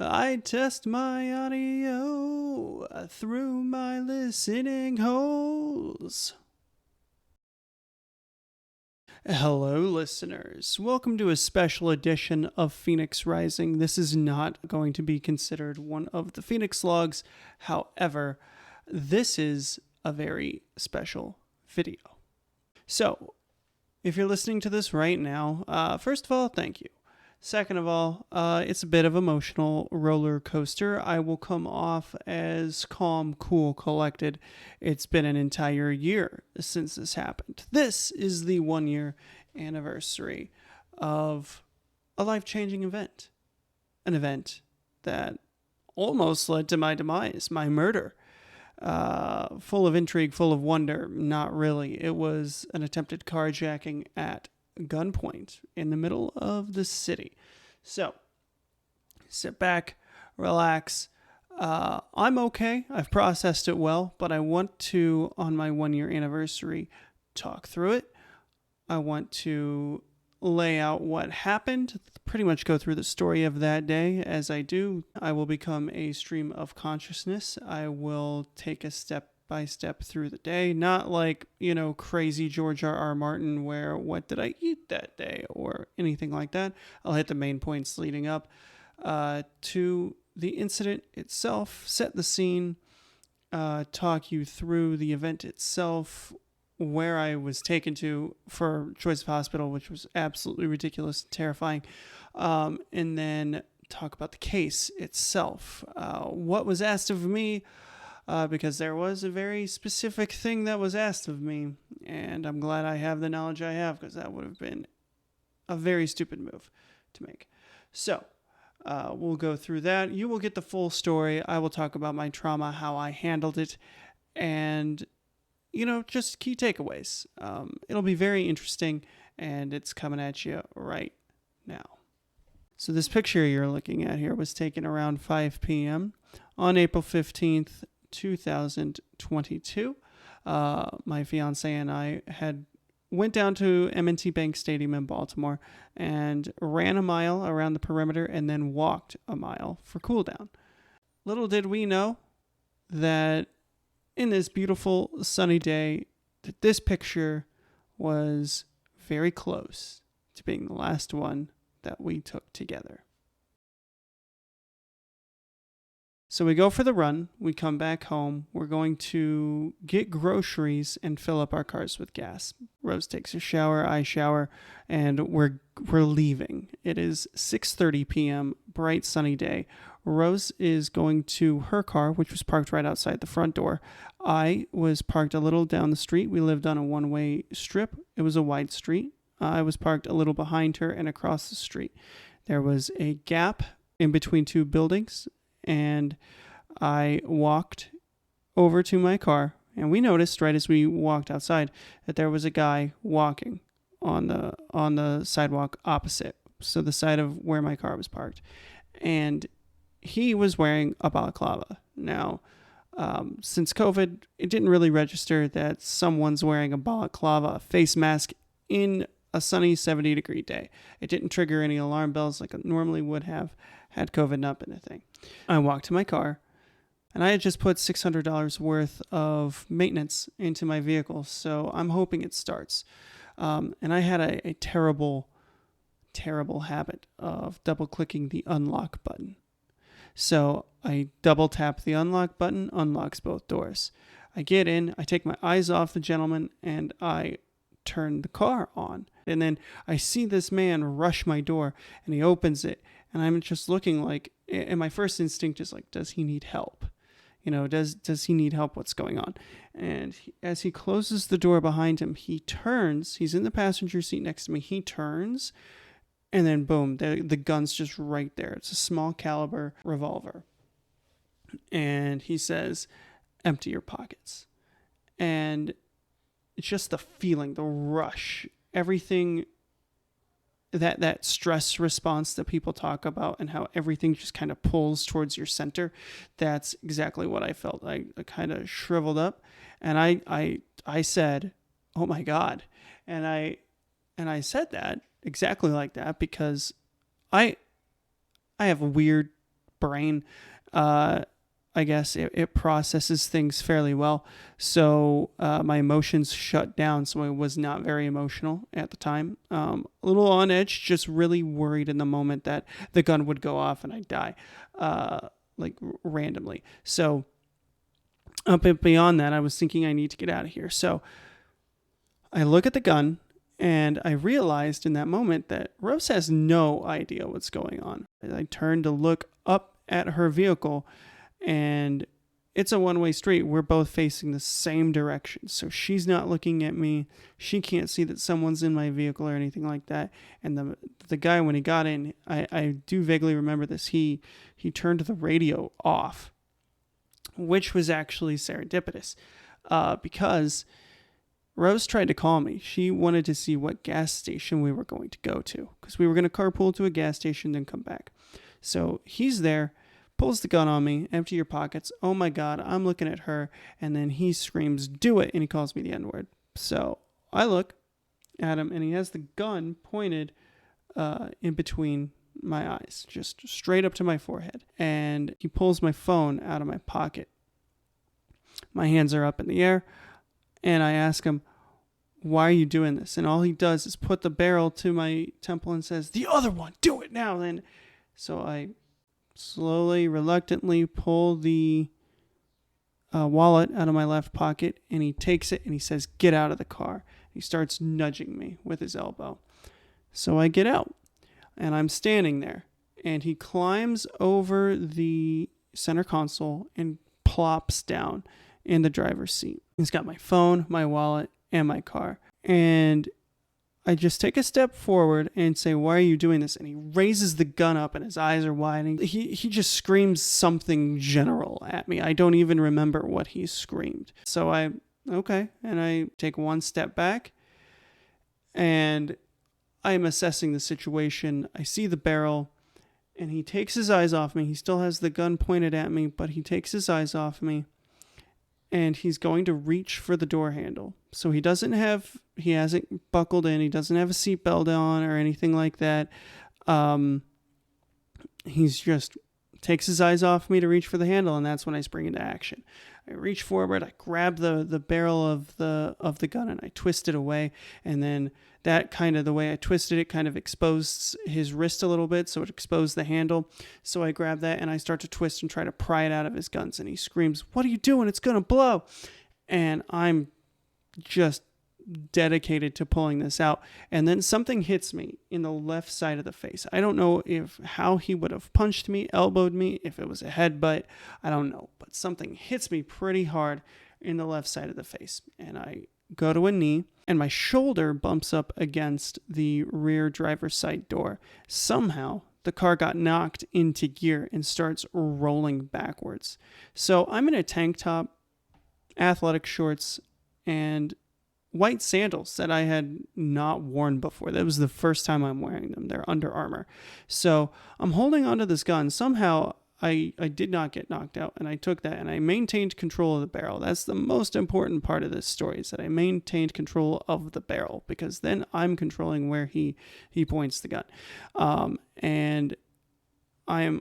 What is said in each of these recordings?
I test my audio through my listening holes. Hello, listeners. Welcome to a special edition of Phoenix Rising. This is not going to be considered one of the Phoenix logs. However, this is a very special video. So, if you're listening to this right now, first of all, thank you. Second of all, it's a bit of emotional roller coaster. I will come off as calm, cool, collected. It's been an entire year since this happened. This is the 1-year anniversary of a life-changing event. An event that almost led to my demise, my murder. Full of intrigue, full of wonder. Not really. It was an attempted carjacking at gunpoint in the middle of the city. So, sit back, relax. I'm okay. I've processed it well, but I want to, on my 1-year anniversary, talk through it. I want to lay out what happened, pretty much go through the story of that day. As I do, I will become a stream of consciousness. I will take a step by step through the day, not like, crazy George R.R. Martin where what did I eat that day or anything like that. I'll hit the main points leading up to the incident itself, set the scene, talk you through the event itself, where I was taken to for choice of hospital, which was absolutely ridiculous and terrifying, and then talk about the case itself, what was asked of me, because there was a very specific thing that was asked of me, and I'm glad I have the knowledge I have, because that would have been a very stupid move to make. So, we'll go through that. You will get the full story. I will talk about my trauma, how I handled it, and, just key takeaways. It'll be very interesting, and it's coming at you right now. So this picture you're looking at here was taken around 5 p.m. on April 15th, 2022. My fiance and I went down to M&T Bank Stadium in Baltimore and ran a mile around the perimeter and then walked a mile for cool down. Little did we know that in this beautiful sunny day, that this picture was very close to being the last one that we took together. So we go for the run, we come back home, we're going to get groceries and fill up our cars with gas. Rose takes a shower, I shower, and we're leaving. It is 6:30 p.m., bright sunny day. Rose is going to her car, which was parked right outside the front door. I was parked a little down the street. We lived on a one-way strip. It was a wide street. I was parked a little behind her and across the street. There was a gap in between two buildings, and I walked over to my car, and we noticed right as we walked outside that there was a guy walking on the sidewalk opposite, so the side of where my car was parked, and he was wearing a balaclava. Now, since COVID, it didn't really register that someone's wearing a balaclava face mask in a sunny 70-degree day. It didn't trigger any alarm bells like it normally would have had COVID not been a thing. I walked to my car, and I had just put $600 worth of maintenance into my vehicle, so I'm hoping it starts. And I had a terrible, terrible habit of double-clicking the unlock button. So I double tap the unlock button, unlocks both doors. I get in, I take my eyes off the gentleman, and I turn the car on. And then I see this man rush my door, and he opens it, and I'm just looking like, and my first instinct is like, does he need help? Does he need help? What's going on? And as he closes the door behind him, he turns. He's in the passenger seat next to me. He turns, and then boom, the gun's just right there. It's a small caliber revolver. And he says, empty your pockets. And it's just the feeling, the rush, everything, that stress response that people talk about and how everything just kind of pulls towards your center. That's exactly what I felt. I kind of shriveled up, and I said, oh my God. And I said that exactly like that because I have weird brain, I guess it processes things fairly well. So my emotions shut down. So I was not very emotional at the time. A little on edge, just really worried in the moment that the gun would go off and I'd die, randomly. So up and beyond that, I was thinking I need to get out of here. So I look at the gun and I realized in that moment that Rose has no idea what's going on. I turned to look up at her vehicle, and it's a one-way street. We're both facing the same direction. So she's not looking at me. She can't see that someone's in my vehicle or anything like that. And the guy, when he got in, I do vaguely remember this. He turned the radio off, which was actually serendipitous, because Rose tried to call me. She wanted to see what gas station we were going to go to, because we were going to carpool to a gas station, then come back. So he's there, pulls the gun on me, empty your pockets. Oh my God, I'm looking at her. And then he screams, do it. And he calls me the N-word. So I look at him and he has the gun pointed in between my eyes, just straight up to my forehead. And he pulls my phone out of my pocket. My hands are up in the air. And I ask him, why are you doing this? And all he does is put the barrel to my temple and says, the other one, do it now. Then, so I slowly, reluctantly pull the wallet out of my left pocket, and he takes it and he says, get out of the car. He starts nudging me with his elbow. So I get out and I'm standing there, and he climbs over the center console and plops down in the driver's seat. He's got my phone, my wallet, and my car. And I just take a step forward and say, why are you doing this? And he raises the gun up and his eyes are wide. And he just screams something general at me. I don't even remember what he screamed. So okay. And I take one step back and I'm assessing the situation. I see the barrel and he takes his eyes off me. He still has the gun pointed at me, but he takes his eyes off me. And he's going to reach for the door handle. So he hasn't buckled in. He doesn't have a seatbelt on or anything like that. He's just takes his eyes off me to reach for the handle, and that's when I spring into action. I reach forward, I grab the barrel of the gun, and I twist it away. And then that kind of, the way I twisted it kind of exposed his wrist a little bit, so it exposed the handle. So I grab that and I start to twist and try to pry it out of his guns. And he screams, what are you doing? It's going to blow. And I'm just dedicated to pulling this out. And then something hits me in the left side of the face. I don't know how he would have punched me, elbowed me, if it was a headbutt. I don't know. But something hits me pretty hard in the left side of the face. And I go to a knee, and my shoulder bumps up against the rear driver's side door. Somehow, the car got knocked into gear and starts rolling backwards. So I'm in a tank top, athletic shorts, and white sandals that I had not worn before. That was the first time I'm wearing them. They're Under Armour. So I'm holding onto this gun. Somehow I did not get knocked out, and I took that and I maintained control of the barrel. That's the most important part of this story, is that I maintained control of the barrel, because then I'm controlling where he points the gun. And I'm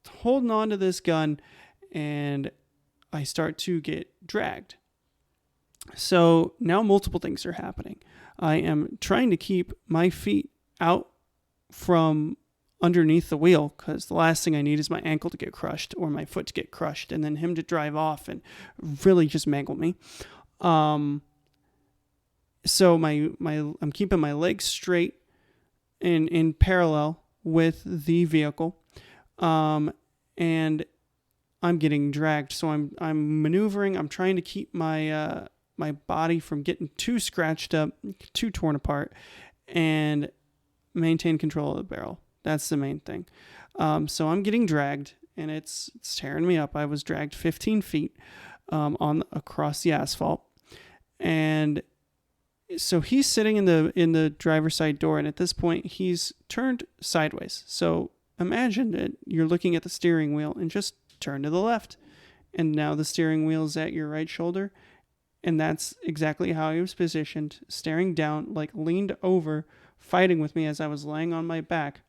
holding on to this gun, and I start to get dragged. So now multiple things are happening. I am trying to keep my feet out from underneath the wheel, because the last thing I need is my ankle to get crushed or my foot to get crushed, and then him to drive off and really just mangle me. So I'm keeping my legs straight in parallel with the vehicle, and I'm getting dragged. So I'm maneuvering. I'm trying to keep my body from getting too scratched up, too torn apart, and maintain control of the barrel. That's the main thing. So I'm getting dragged, and it's tearing me up. I was dragged 15 feet across the asphalt, and so he's sitting in the driver's side door, and at this point he's turned sideways. So imagine that you're looking at the steering wheel and just turn to the left, and now the steering wheel is at your right shoulder, and that's exactly how he was positioned, staring down, like leaned over, fighting with me as I was laying on my back.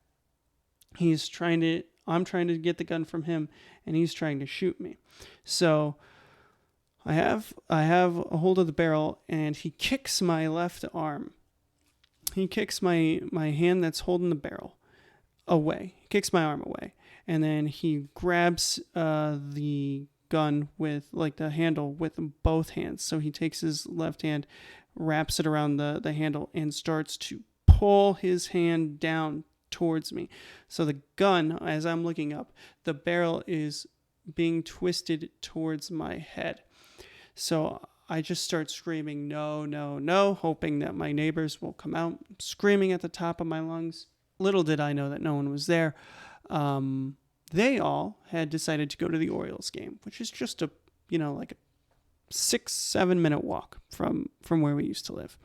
He's trying to I'm trying to get the gun from him, and he's trying to shoot me. So I have a hold of the barrel, and he kicks my left arm. He kicks my hand that's holding the barrel away. He kicks my arm away. And then he grabs the gun with, like, the handle with both hands. So he takes his left hand, wraps it around the handle, and starts to pull his hand down towards me. So the gun, as I'm looking up, the barrel is being twisted towards my head. So I just start screaming, no, no, no, hoping that my neighbors will come out, screaming at the top of my lungs. Little did I know that no one was there. They all had decided to go to the Orioles game, which is just a 6-7 minute walk from where we used to live.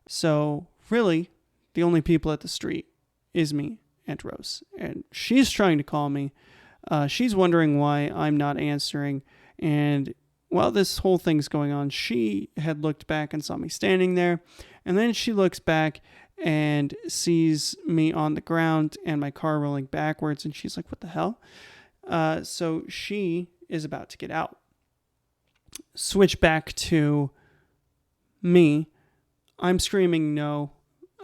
So really, the only people at the street is me and Rose. And she's trying to call me. She's wondering why I'm not answering. And while this whole thing's going on, she had looked back and saw me standing there. And then she looks back and sees me on the ground and my car rolling backwards. And she's like, what the hell? So she is about to get out. Switch back to me. I'm screaming no.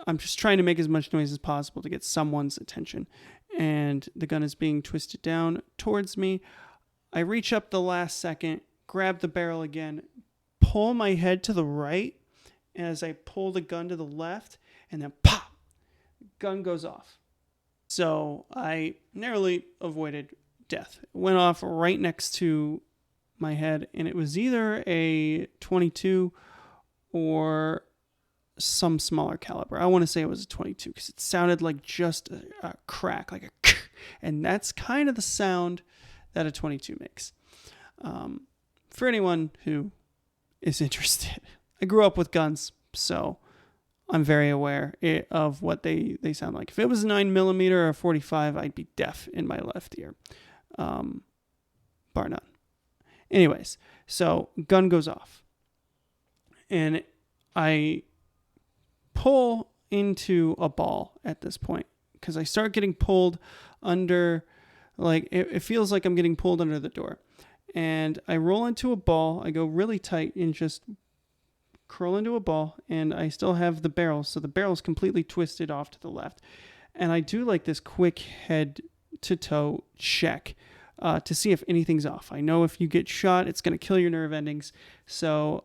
I'm just trying to make as much noise as possible to get someone's attention. And the gun is being twisted down towards me. I reach up the last second, grab the barrel again, pull my head to the right as I pull the gun to the left, and then pop, gun goes off. So I narrowly avoided death. It went off right next to my head, and it was either a 22 or some smaller caliber. I want to say it was a 22 because it sounded like just a crack, like a and that's kind of the sound that a 22 makes. For anyone who is interested, I grew up with guns, so I'm very aware of what they sound like. If it was a 9mm or a 45, I'd be deaf in my left ear, bar none. Anyways, so gun goes off, and I pull into a ball at this point because I start getting pulled under, like it feels like I'm getting pulled under the door. And I roll into a ball. I go really tight and just curl into a ball, and I still have the barrel. So the barrel's completely twisted off to the left. And I do like this quick head to toe check to see if anything's off. I know if you get shot, it's going to kill your nerve endings. So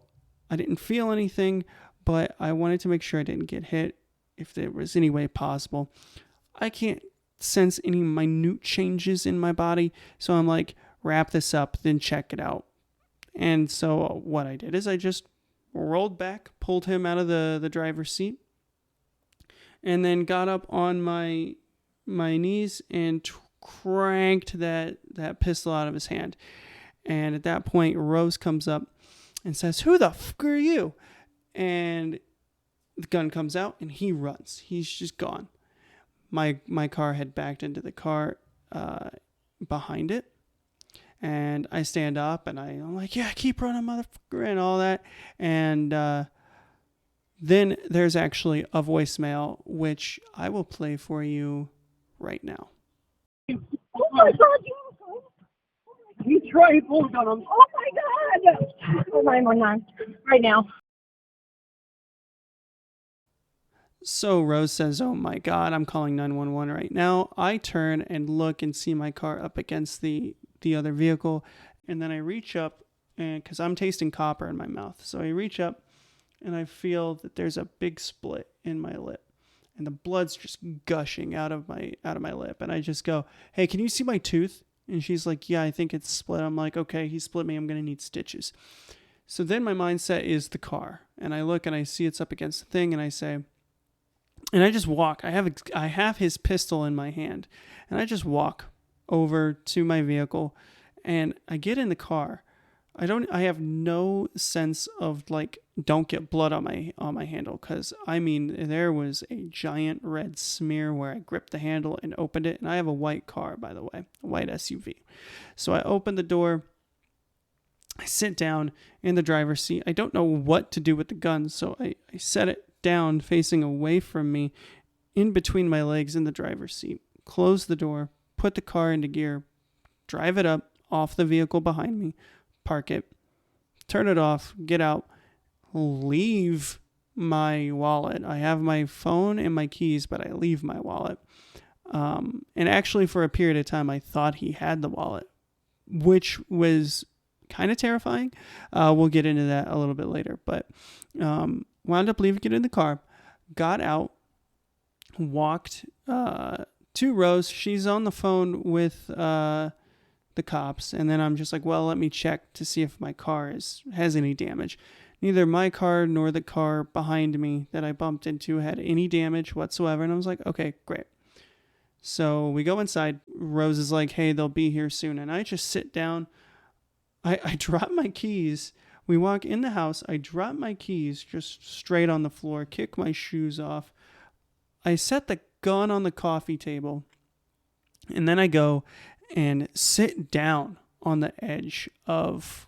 I didn't feel anything, but I wanted to make sure I didn't get hit if there was any way possible. I can't sense any minute changes in my body. So I'm like, wrap this up, then check it out. And so what I did is I just rolled back, pulled him out of the driver's seat, and then got up on my knees and cranked that pistol out of his hand. And at that point, Rose comes up and says, "Who the fuck are you?" And the gun comes out, and he runs. He's just gone. My car had backed into the car behind it. And I stand up, and I'm like, yeah, keep running, motherfucker, and all that. And then there's actually a voicemail, which I will play for you right now. Oh, my God. He's trying to pull a gun on me. Oh, my God. Oh, 911 right now. So Rose says, oh, my God, I'm calling 911 right now. I turn and look and see my car up against the other vehicle, and then I reach up, and because I'm tasting copper in my mouth, so I reach up and I feel that there's a big split in my lip, and the blood's just gushing out of my lip, and I just go, hey, can you see my tooth? And she's like, yeah, I think it's split. I'm like, okay, he split me, I'm gonna need stitches. So then my mindset is the car, and I look and I see it's up against the thing, and I say, and I just walk. I have his pistol in my hand, and I just walk over to my vehicle, and I get in the car. I have no sense of like, don't get blood on my handle, because I mean, there was a giant red smear where I gripped the handle and opened it, and I have a white car, by the way, a white SUV. So I open the door, I sit down in the driver's seat. I don't know what to do with the gun, so I set it down facing away from me in between my legs in the driver's seat, close the door, put the car into gear, drive it up off the vehicle behind me, park it, turn it off, get out, leave my wallet. I have my phone and my keys, but I leave my wallet. And actually, for a period of time, I thought he had the wallet, which was kind of terrifying. We'll get into that a little bit later, but wound up leaving it in the car, got out, walked 2 rows. She's on the phone with the cops, and then I'm just like, well, let me check to see if my car has any damage. Neither my car nor the car behind me that I bumped into had any damage whatsoever, and I was like, okay, great. So we go inside. Rose is like, hey, they'll be here soon. And I just sit down. I drop my keys. We walk in the house. I drop my keys just straight on the floor, kick my shoes off. I set the gun on the coffee table. And then I go and sit down on the edge of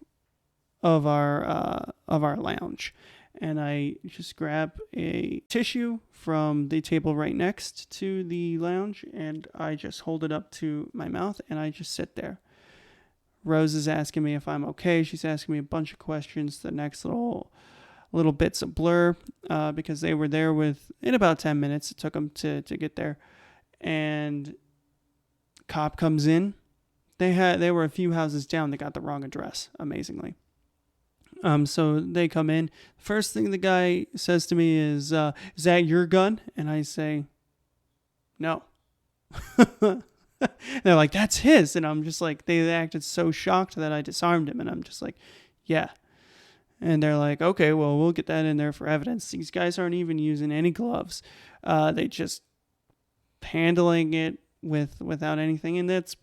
our lounge. And I just grab a tissue from the table right next to the lounge, and I just hold it up to my mouth, and I just sit there. Rose is asking me if I'm okay. She's asking me a bunch of questions. The next little bits of blur, because they were there in about 10 minutes. It took them to get there. And cop comes in. They were a few houses down. They got the wrong address, amazingly. So they come in. First thing the guy says to me is that your gun? And I say, no. They're like, that's his. And I'm just like, they acted so shocked that I disarmed him. And I'm just like, yeah. And they're like, okay, well, we'll get that in there for evidence. These guys aren't even using any gloves. They just handling it without anything. And that's,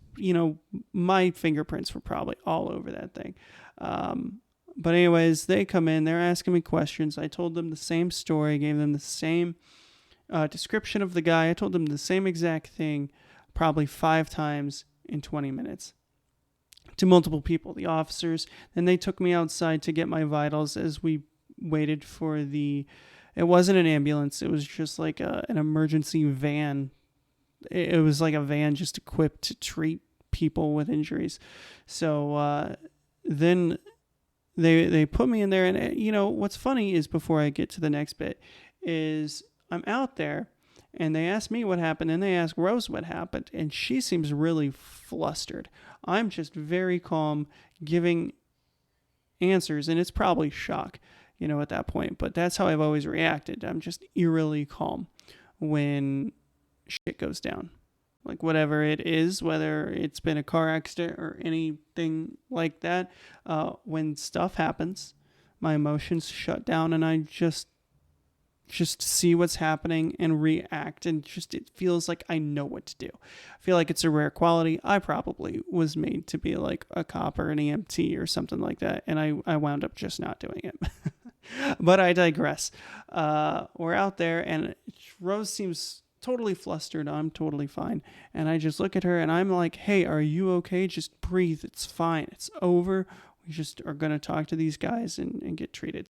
my fingerprints were probably all over that thing. But anyways, they come in, they're asking me questions. I told them the same story, gave them the same description of the guy. I told them the same exact thing probably 5 times in 20 minutes to multiple people, the officers. Then they took me outside to get my vitals as we waited for it wasn't an ambulance. It was just like an emergency van. It was like a van just equipped to treat people with injuries. So then they put me in there, and what's funny is, before I get to the next bit, is I'm out there and they ask me what happened, and they ask Rose what happened, and she seems really flustered. I'm just very calm, giving answers, and it's probably shock, at that point, but that's how I've always reacted. I'm just eerily calm when shit goes down. Like, whatever it is, whether it's been a car accident or anything like that, when stuff happens, my emotions shut down, and I just see what's happening and react, and it feels like I know what to do. I feel like it's a rare quality. I probably was made to be like a cop or an EMT or something like that, and I wound up just not doing it. But I digress. We're out there, and Rose seems totally flustered. I'm totally fine. And I just look at her and I'm like, hey, are you okay? Just breathe. It's fine. It's over. We just are going to talk to these guys and get treated.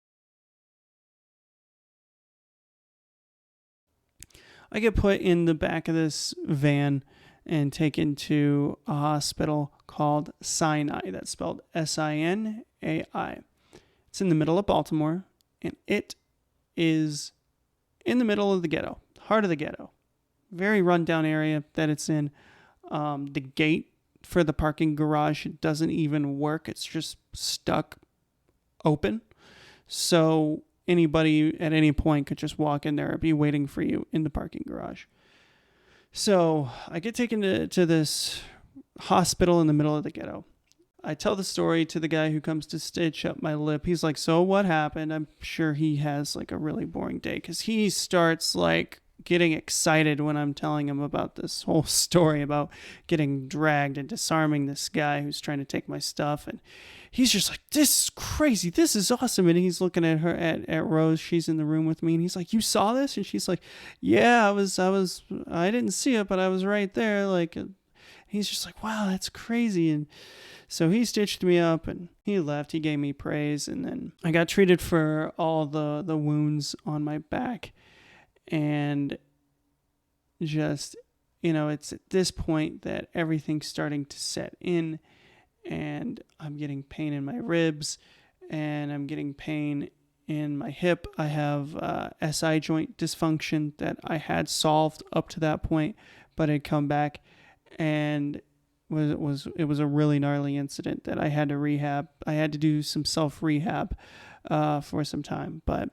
I get put in the back of this van and taken to a hospital called Sinai. That's spelled Sinai. It's in the middle of Baltimore, and it is in the middle of the ghetto, heart of the ghetto. Very rundown area that it's in. The gate for the parking garage doesn't even work. It's just stuck open. So anybody at any point could just walk in there and be waiting for you in the parking garage. So I get taken to this hospital in the middle of the ghetto. I tell the story to the guy who comes to stitch up my lip. He's like, so what happened? I'm sure he has like a really boring day, because he starts like getting excited when I'm telling him about this whole story about getting dragged and disarming this guy who's trying to take my stuff. And he's just like, this is crazy. This is awesome. And he's looking at her, at Rose. She's in the room with me. And he's like, you saw this? And she's like, yeah, I didn't see it, but I was right there. Like, he's just like, wow, that's crazy. And so he stitched me up and he left. He gave me praise. And then I got treated for all the wounds on my back. And just it's at this point that everything's starting to set in, and I'm getting pain in my ribs, and I'm getting pain in my hip. I have SI joint dysfunction that I had solved up to that point, but it come back, and it was a really gnarly incident that I had to rehab. I had to do some self rehab for some time, but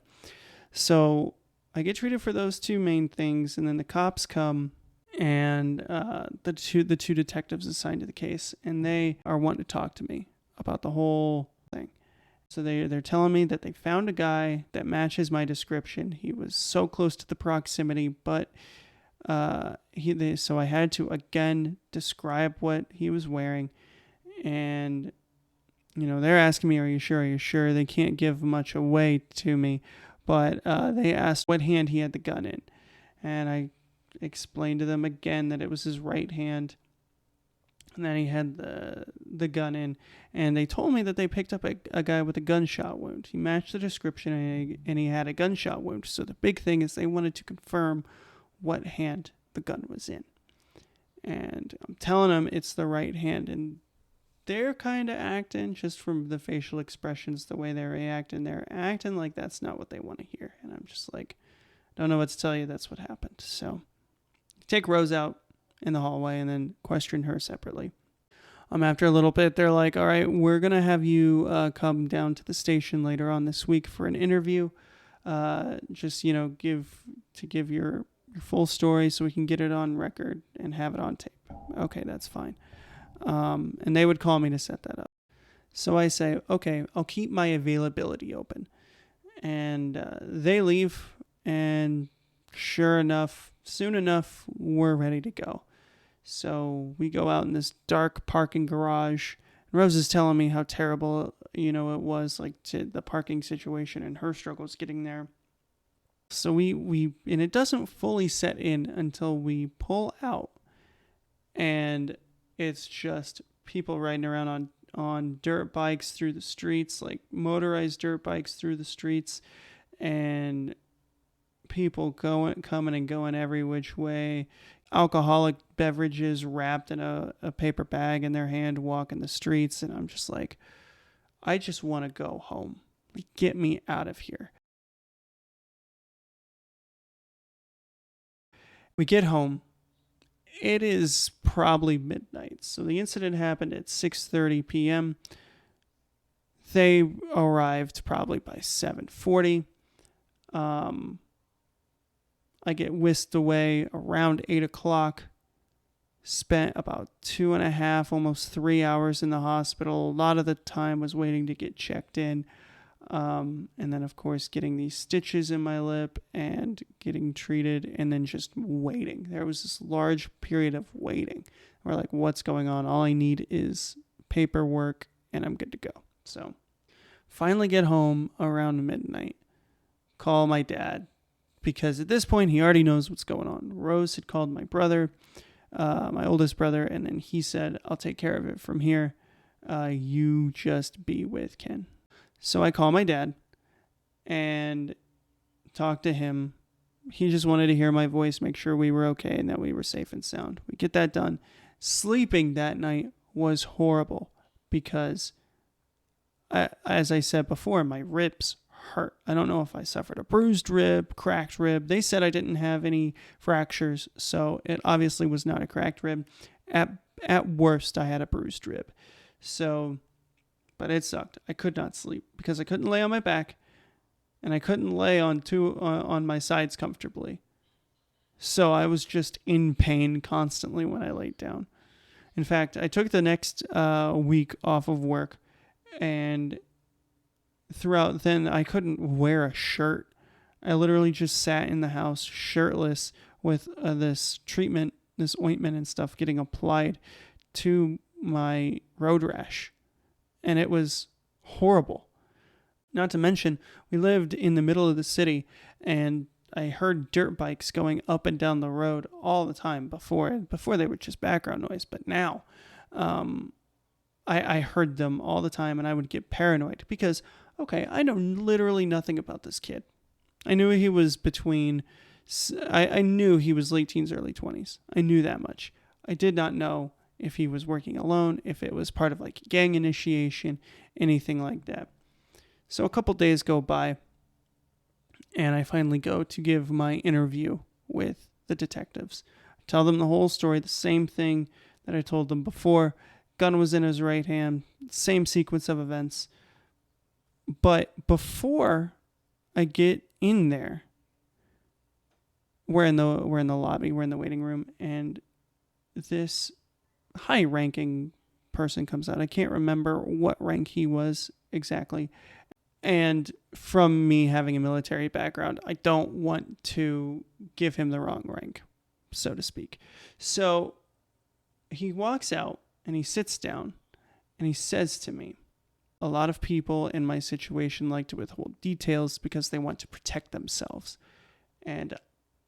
so I get treated for those two main things, and then the cops come, and the two detectives assigned to the case, and they are wanting to talk to me about the whole thing. So they're telling me that they found a guy that matches my description. He was so close to the proximity, but so I had to again describe what he was wearing, and they're asking me, "Are you sure? Are you sure?" They can't give much away to me, but they asked what hand he had the gun in, and I explained to them again that it was his right hand, and then he had the gun in, and they told me that they picked up a guy with a gunshot wound. He matched the description, and he had a gunshot wound. So the big thing is they wanted to confirm what hand the gun was in. And I'm telling them it's the right hand, and they're kind of acting, just from the facial expressions, the way they're reacting, they're acting like that's not what they want to hear. And I'm just like, don't know what to tell you, that's what happened. So take Rose out in the hallway and then question her separately. After a little bit, they're like, all right, we're going to have you come down to the station later on this week for an interview. Just, give your full story so we can get it on record and have it on tape. Okay, that's fine. And they would call me to set that up. So I say, okay, I'll keep my availability open. And they leave, and sure enough, soon enough, we're ready to go. So we go out in this dark parking garage. Rose is telling me how terrible, it was, like, to the parking situation and her struggles getting there. So we and it doesn't fully set in until we pull out, and it's just people riding around on dirt bikes through the streets, like motorized dirt bikes through the streets, and people coming and going every which way. Alcoholic beverages wrapped in a paper bag in their hand, walking the streets. And I'm just like, I just want to go home. Like, get me out of here. We get home. It is probably midnight. So the incident happened at 6:30 p.m. They arrived probably by 7:40. I get whisked away around 8 o'clock. Spent about 2.5, almost 3 hours in the hospital. A lot of the time was waiting to get checked in. And then, of course, getting these stitches in my lip and getting treated, and then just waiting. There was this large period of waiting. We're like, what's going on? All I need is paperwork, and I'm good to go. So finally get home around midnight. Call my dad, because at this point, he already knows what's going on. Rose had called my brother, my oldest brother, and then he said, I'll take care of it from here. You just be with Ken. So I call my dad and talk to him. He just wanted to hear my voice, make sure we were okay and that we were safe and sound. We get that done. Sleeping that night was horrible because, as I said before, my ribs hurt. I don't know if I suffered a bruised rib, cracked rib. They said I didn't have any fractures, so it obviously was not a cracked rib. At worst, I had a bruised rib. But it sucked. I could not sleep because I couldn't lay on my back, and I couldn't lay on my sides comfortably. So I was just in pain constantly when I laid down. In fact, I took the next week off of work, and throughout then I couldn't wear a shirt. I literally just sat in the house shirtless with this treatment, this ointment and stuff getting applied to my road rash. And it was horrible. Not to mention, we lived in the middle of the city, and I heard dirt bikes going up and down the road all the time before they were just background noise. But now, I heard them all the time, and I would get paranoid because, okay, I know literally nothing about this kid. I knew he was between I knew he was late teens, early 20s. I knew that much. I did not know if he was working alone, if it was part of like gang initiation, anything like that. So a couple days go by, and I finally go to give my interview with the detectives. I tell them the whole story, the same thing that I told them before. Gun was in his right hand, same sequence of events. But before I get in there, we're in the lobby, we're in the waiting room, and this high-ranking person comes out. I can't remember what rank he was exactly. And from me having a military background, I don't want to give him the wrong rank, so to speak. So he walks out and he sits down and he says to me, a lot of people in my situation like to withhold details because they want to protect themselves. And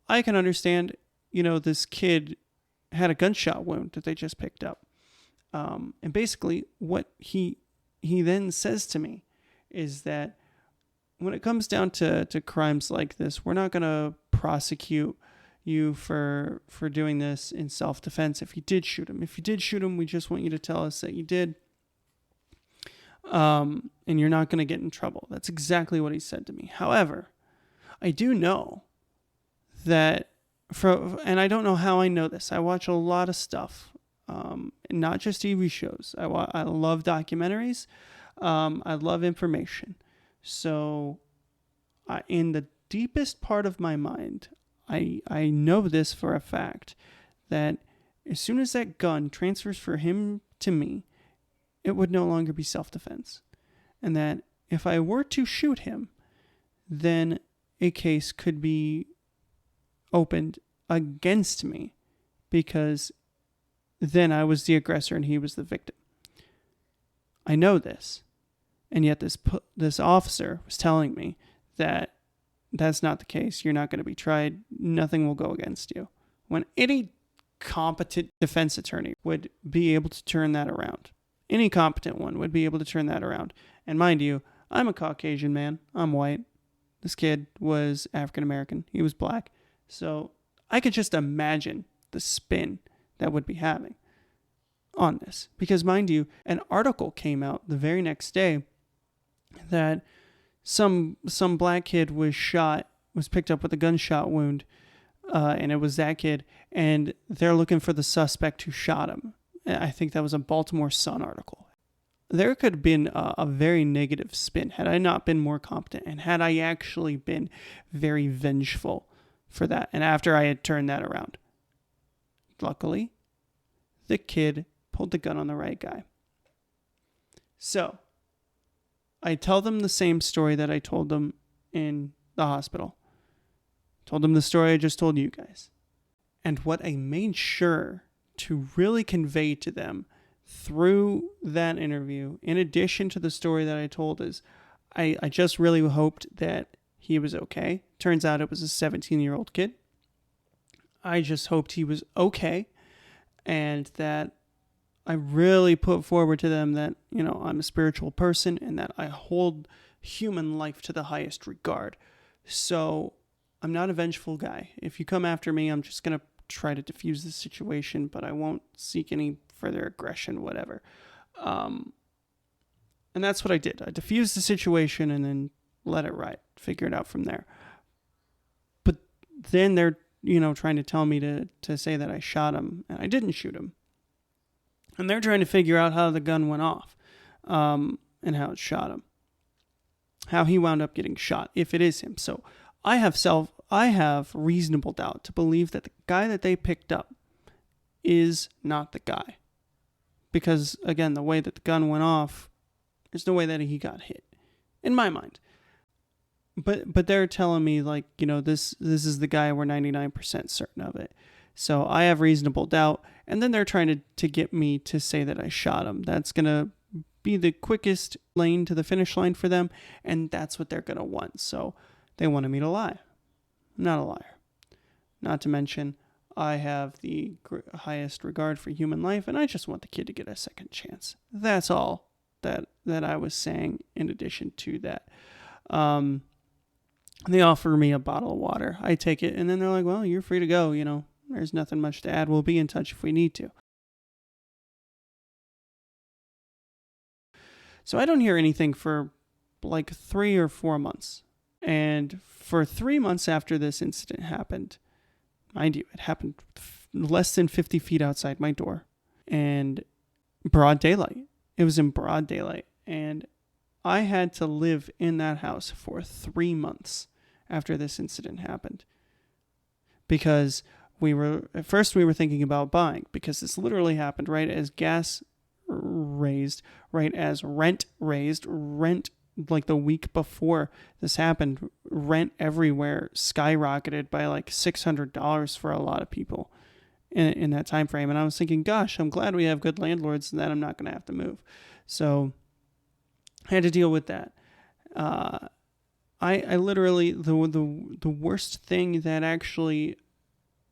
I can understand, this kid had a gunshot wound that they just picked up. And basically what he then says to me is that when it comes down to crimes like this, we're not going to prosecute you for doing this in self-defense if you did shoot him. If you did shoot him, we just want you to tell us that you did. And you're not going to get in trouble. That's exactly what he said to me. However, I do know that and I don't know how I know this. I watch a lot of stuff, not just TV shows. I love documentaries. I love information. So in the deepest part of my mind, I know this for a fact, that as soon as that gun transfers from him to me, it would no longer be self-defense. And that if I were to shoot him, then a case could be opened against me, because then I was the aggressor and he was the victim. I know this. And yet this officer was telling me that that's not the case. You're not going to be tried. Nothing will go against you. When any competent defense attorney would be able to turn that around. Any competent one would be able to turn that around. And mind you, I'm a Caucasian man. I'm white. This kid was African American. He was black. So I could just imagine the spin that would be having on this. Because mind you, an article came out the very next day that some black kid was picked up with a gunshot wound, and it was that kid, and they're looking for the suspect who shot him. I think that was a Baltimore Sun article. There could have been a very negative spin had I not been more competent, and had I actually been very vengeful for that, and after I had turned that around. Luckily, the kid pulled the gun on the right guy. So I tell them the same story that I told them in the hospital. Told them the story I just told you guys. And what I made sure to really convey to them through that interview, in addition to the story that I told, is I just really hoped that he was okay. Turns out it was a 17-year-old kid. I just hoped he was okay, and that I really put forward to them that, I'm a spiritual person and that I hold human life to the highest regard. So I'm not a vengeful guy. If you come after me, I'm just going to try to diffuse the situation, but I won't seek any further aggression, whatever. And that's what I did. I diffused the situation and then let it ride, figure it out from there. But then they're, trying to tell me to say that I shot him, and I didn't shoot him. And they're trying to figure out how the gun went off, and how it shot him. How he wound up getting shot, if it is him. So I have reasonable doubt to believe that the guy that they picked up is not the guy. Because, again, the way that the gun went off, there's no way that he got hit, in my mind. But they're telling me, this is the guy, we're 99% certain of it. So I have reasonable doubt. And then they're trying to get me to say that I shot him. That's going to be the quickest lane to the finish line for them. And that's what they're going to want. So they wanted me to lie. I'm not a liar. Not to mention, I have the highest regard for human life, and I just want the kid to get a second chance. That's all that I was saying in addition to that. They offer me a bottle of water. I take it, and then they're like, well, you're free to go. There's nothing much to add. We'll be in touch if we need to. So I don't hear anything for like 3 or 4 months. And for 3 months after this incident happened, mind you, it happened less than 50 feet outside my door and broad daylight. It was in broad daylight. And I had to live in that house for 3 months after this incident happened. Because at first we were thinking about buying, because this literally happened right as gas raised, right as rent raised. Rent, like the week before this happened, rent everywhere skyrocketed by like $600 for a lot of people in that time frame. And I was thinking, gosh, I'm glad we have good landlords and that I'm not going to have to move. So I had to deal with that. I literally, the worst thing that actually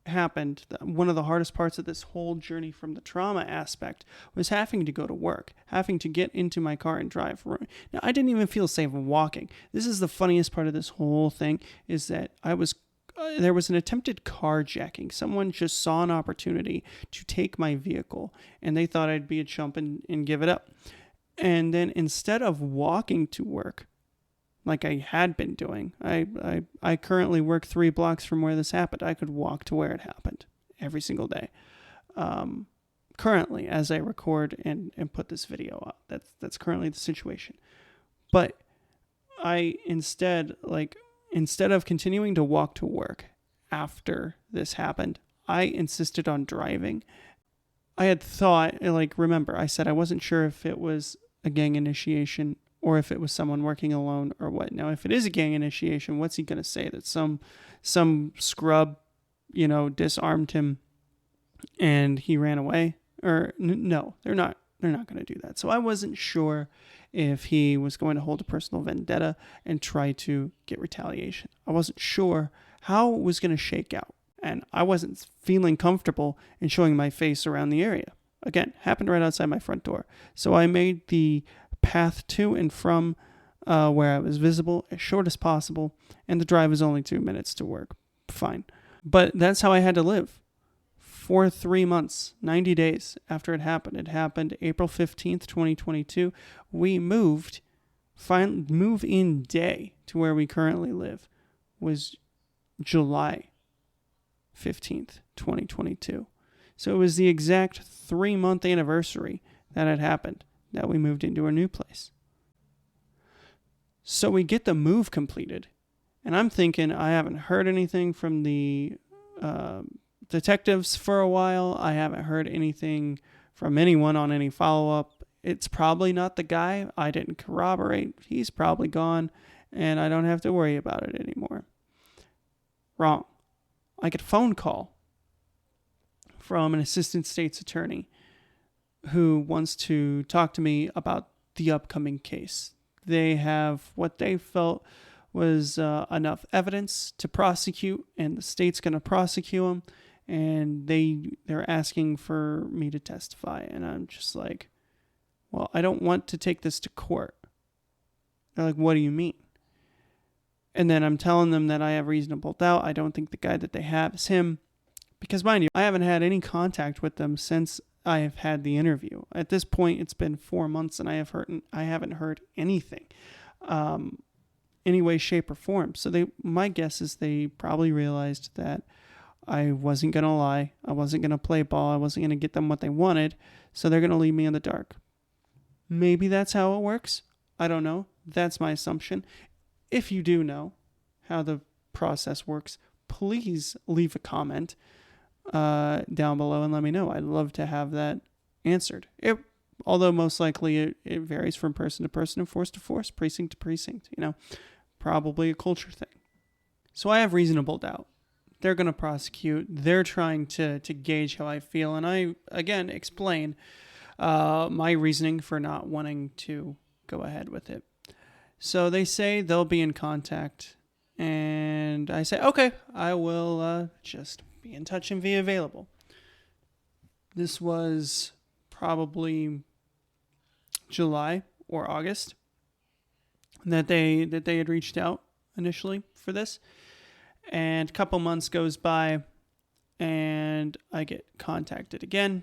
happened, one of the hardest parts of this whole journey from the trauma aspect, was having to go to work, having to get into my car and drive. Now, I didn't even feel safe walking. This is the funniest part of this whole thing, is that there was an attempted carjacking. Someone just saw an opportunity to take my vehicle, and they thought I'd be a chump and give it up. And then instead of walking to work, like I had been doing. I currently work 3 blocks from where this happened. I could walk to where it happened every single day. Currently, as I record and put this video up, that's currently the situation. But I instead of continuing to walk to work after this happened, I insisted on driving. I had thought, remember, I said I wasn't sure if it was a gang initiation or if it was someone working alone or what. Now, if it is a gang initiation, what's he going to say? That some scrub, disarmed him and he ran away? Or no, they're not going to do that. So I wasn't sure if he was going to hold a personal vendetta and try to get retaliation. I wasn't sure how it was going to shake out. And I wasn't feeling comfortable in showing my face around the area. Again, happened right outside my front door. So I made the path to and from where I was visible as short as possible, and the drive was only 2 minutes to work. Fine. But that's how I had to live for 3 months, 90 days after it happened. It happened April 15th, 2022. We moved. Move-in day to where we currently live was July 15th, 2022. So it was the exact 3-month anniversary that had happened that we moved into our new place. So we get the move completed, and I'm thinking I haven't heard anything from the detectives for a while. I haven't heard anything from anyone on any follow-up. It's probably not the guy. I didn't corroborate. He's probably gone, and I don't have to worry about it anymore. Wrong. I get a phone call from an assistant state's attorney who wants to talk to me about the upcoming case. They have what they felt was enough evidence to prosecute, and the state's going to prosecute them, and they're asking for me to testify. And I'm just like, well, I don't want to take this to court. They're like, what do you mean? And then I'm telling them that I have reasonable doubt. I don't think the guy that they have is him. Because mind you, I haven't had any contact with them since I have had the interview. At this point, it's been 4 months and I haven't heard anything, any way, shape, or form. So my guess is they probably realized that I wasn't going to lie. I wasn't going to play ball. I wasn't going to get them what they wanted. So they're going to leave me in the dark. Maybe that's how it works. I don't know. That's my assumption. If you do know how the process works, please leave a comment down below and let me know. I'd love to have that answered. Although most likely it varies from person to person and force to force, precinct to precinct, probably a culture thing. So I have reasonable doubt. They're going to prosecute. They're trying to gauge how I feel. And I, again, explain my reasoning for not wanting to go ahead with it. So they say they'll be in contact. And I say, okay, I will just be in touch and be available. This was probably July or August that they had reached out initially for this. And a couple months goes by, and I get contacted again.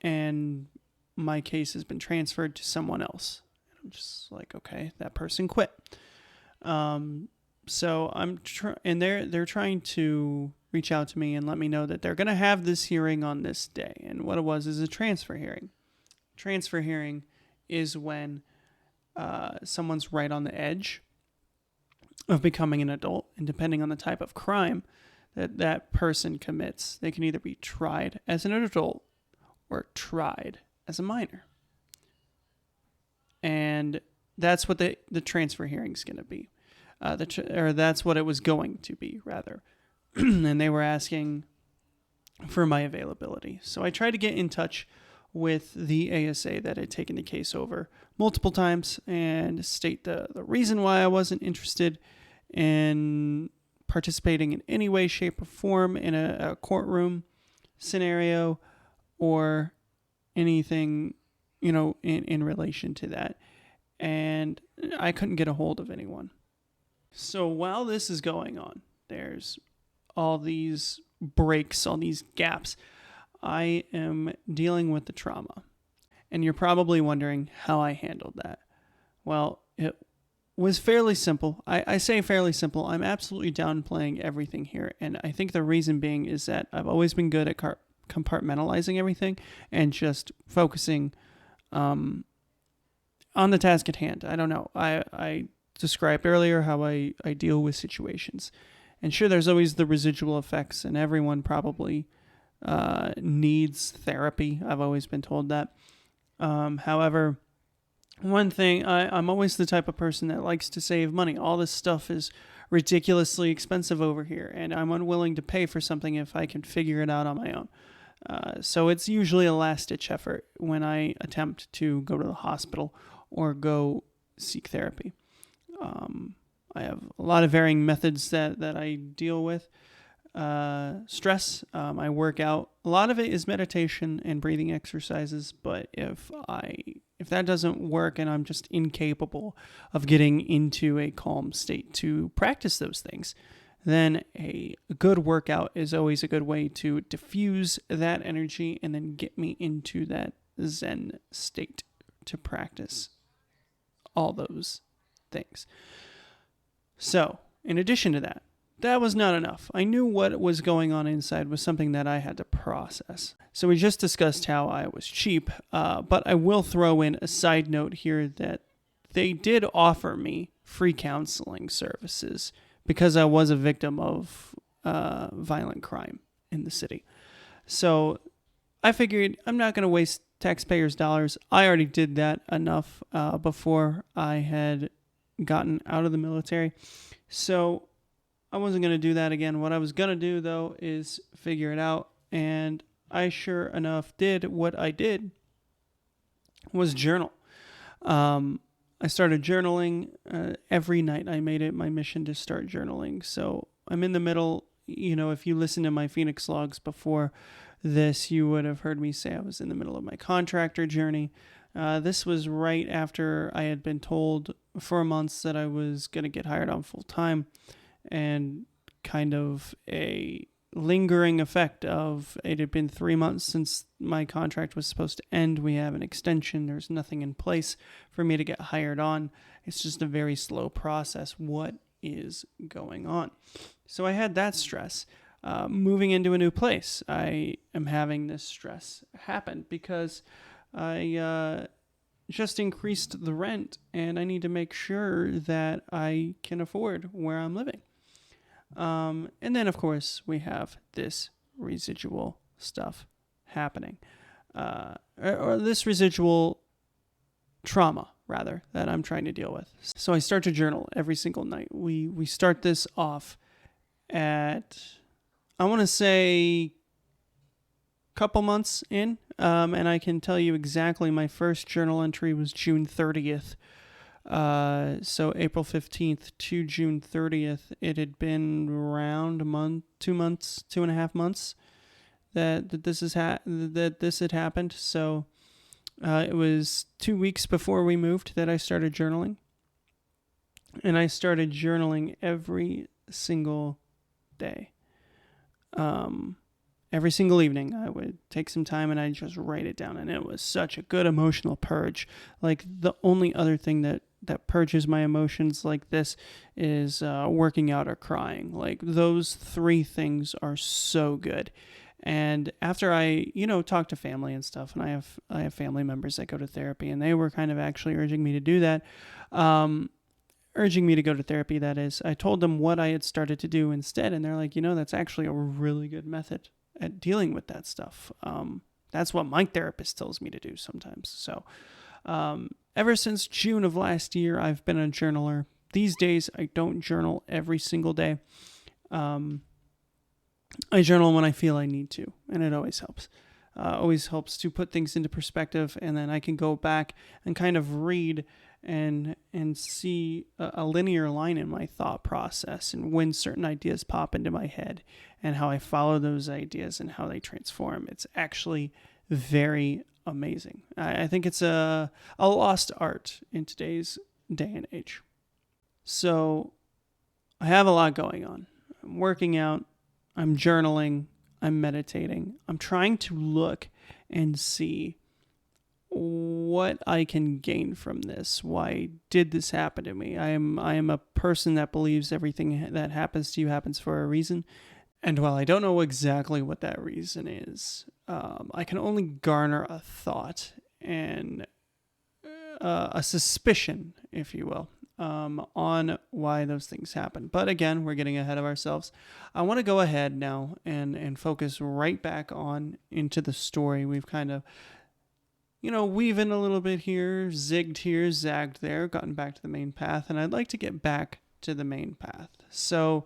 And my case has been transferred to someone else. I'm just like, okay, that person quit. So and they're trying to reach out to me and let me know that they're going to have this hearing on this day. And what it was is a transfer hearing. Transfer hearing is when someone's right on the edge of becoming an adult, and depending on the type of crime that person commits, they can either be tried as an adult or tried as a minor. And that's what the transfer hearing is going to be. Or that's what it was going to be, rather. And they were asking for my availability. So I tried to get in touch with the ASA that had taken the case over multiple times and state the reason why I wasn't interested in participating in any way, shape, or form in a courtroom scenario or anything, in relation to that. And I couldn't get a hold of anyone. So while this is going on, there's all these breaks, all these gaps. I am dealing with the trauma. And you're probably wondering how I handled that. Well, it was fairly simple. I say fairly simple. I'm absolutely downplaying everything here. And I think the reason being is that I've always been good at compartmentalizing everything and just focusing on the task at hand. I don't know. I described earlier how I deal with situations. And sure, there's always the residual effects, and everyone probably needs therapy. I've always been told that. However, one thing, I'm always the type of person that likes to save money. All this stuff is ridiculously expensive over here, and I'm unwilling to pay for something if I can figure it out on my own. So it's usually a last-ditch effort when I attempt to go to the hospital or go seek therapy. I have a lot of varying methods that I deal with. Stress, I work out. A lot of it is meditation and breathing exercises, but if that doesn't work and I'm just incapable of getting into a calm state to practice those things, then a good workout is always a good way to diffuse that energy and then get me into that Zen state to practice all those things. So, in addition to that, that was not enough. I knew what was going on inside was something that I had to process. So we just discussed how I was cheap, but I will throw in a side note here that they did offer me free counseling services because I was a victim of violent crime in the city. So I figured I'm not going to waste taxpayers' dollars. I already did that enough before I had gotten out of the military. So I wasn't going to do that again. What I was going to do, though, is figure it out. And I sure enough did. What I did was journal. I started journaling every night. I made it my mission to start journaling. So I'm in the middle. If you listen to my Phoenix logs before this, you would have heard me say I was in the middle of my contractor journey. This was right after I had been told for months that I was going to get hired on full time, and kind of a lingering effect of it had been 3 months since my contract was supposed to end. We have an extension. There's nothing in place for me to get hired on. It's just a very slow process. What is going on? So I had that stress. Moving into a new place, I am having this stress happen because I just increased the rent and I need to make sure that I can afford where I'm living. And then, of course, we have this residual stuff happening, or this residual trauma, rather, that I'm trying to deal with. So I start to journal every single night. We start this off at, I want to say, couple months in, and I can tell you exactly my first journal entry was June 30th. So April 15th to June 30th, it had been around 2.5 months that this had happened. So it was 2 weeks before we moved that I started journaling. And I started journaling every single day. Every single evening, I would take some time and I'd just write it down. And it was such a good emotional purge. Like, the only other thing that purges my emotions like this is working out or crying. Like, those three things are so good. And after I, talk to family and stuff, and I have family members that go to therapy, and they were kind of actually urging me to do that. Urging me to go to therapy, that is. I told them what I had started to do instead, and they're like, that's actually a really good method at dealing with that stuff. That's what my therapist tells me to do sometimes. So ever since June of last year, I've been a journaler. These days, I don't journal every single day. I journal when I feel I need to, and it always helps. Always helps to put things into perspective, and then I can go back and kind of read and see a linear line in my thought process, and when certain ideas pop into my head and how I follow those ideas and how they transform. It's actually very amazing. I think it's a lost art in today's day and age. So I have a lot going on. I'm working out, I'm journaling, I'm meditating. I'm trying to look and see what I can gain from this. Why did this happen to me? I am a person that believes everything that happens to you happens for a reason. And while I don't know exactly what that reason is, I can only garner a thought and a suspicion, if you will, on why those things happen. But again, we're getting ahead of ourselves. I want to go ahead now and focus right back on into the story. We've kind of, weaving a little bit here, zigged here, zagged there, gotten back to the main path, and I'd like to get back to the main path. So,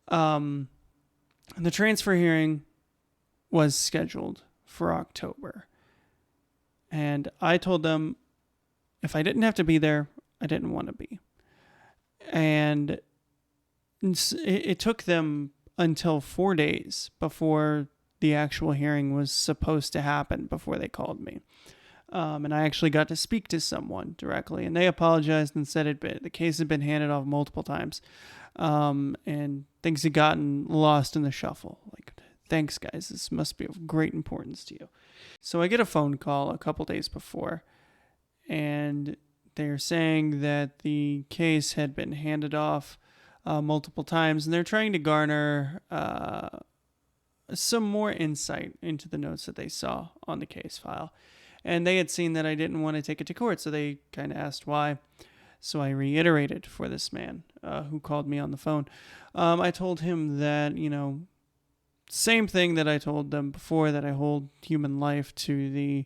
the transfer hearing was scheduled for October. And I told them if I didn't have to be there, I didn't want to be. And it took them until 4 days before the actual hearing was supposed to happen before they called me. And I actually got to speak to someone directly, and they apologized and said the case had been handed off multiple times, and things had gotten lost in the shuffle. Like, thanks, guys. This must be of great importance to you. So I get a phone call a couple days before, and they're saying that the case had been handed off multiple times, and they're trying to garner some more insight into the notes that they saw on the case file. And they had seen that I didn't want to take it to court, so they kind of asked why. So I reiterated for this man who called me on the phone. I told him that, same thing that I told them before, that I hold human life to the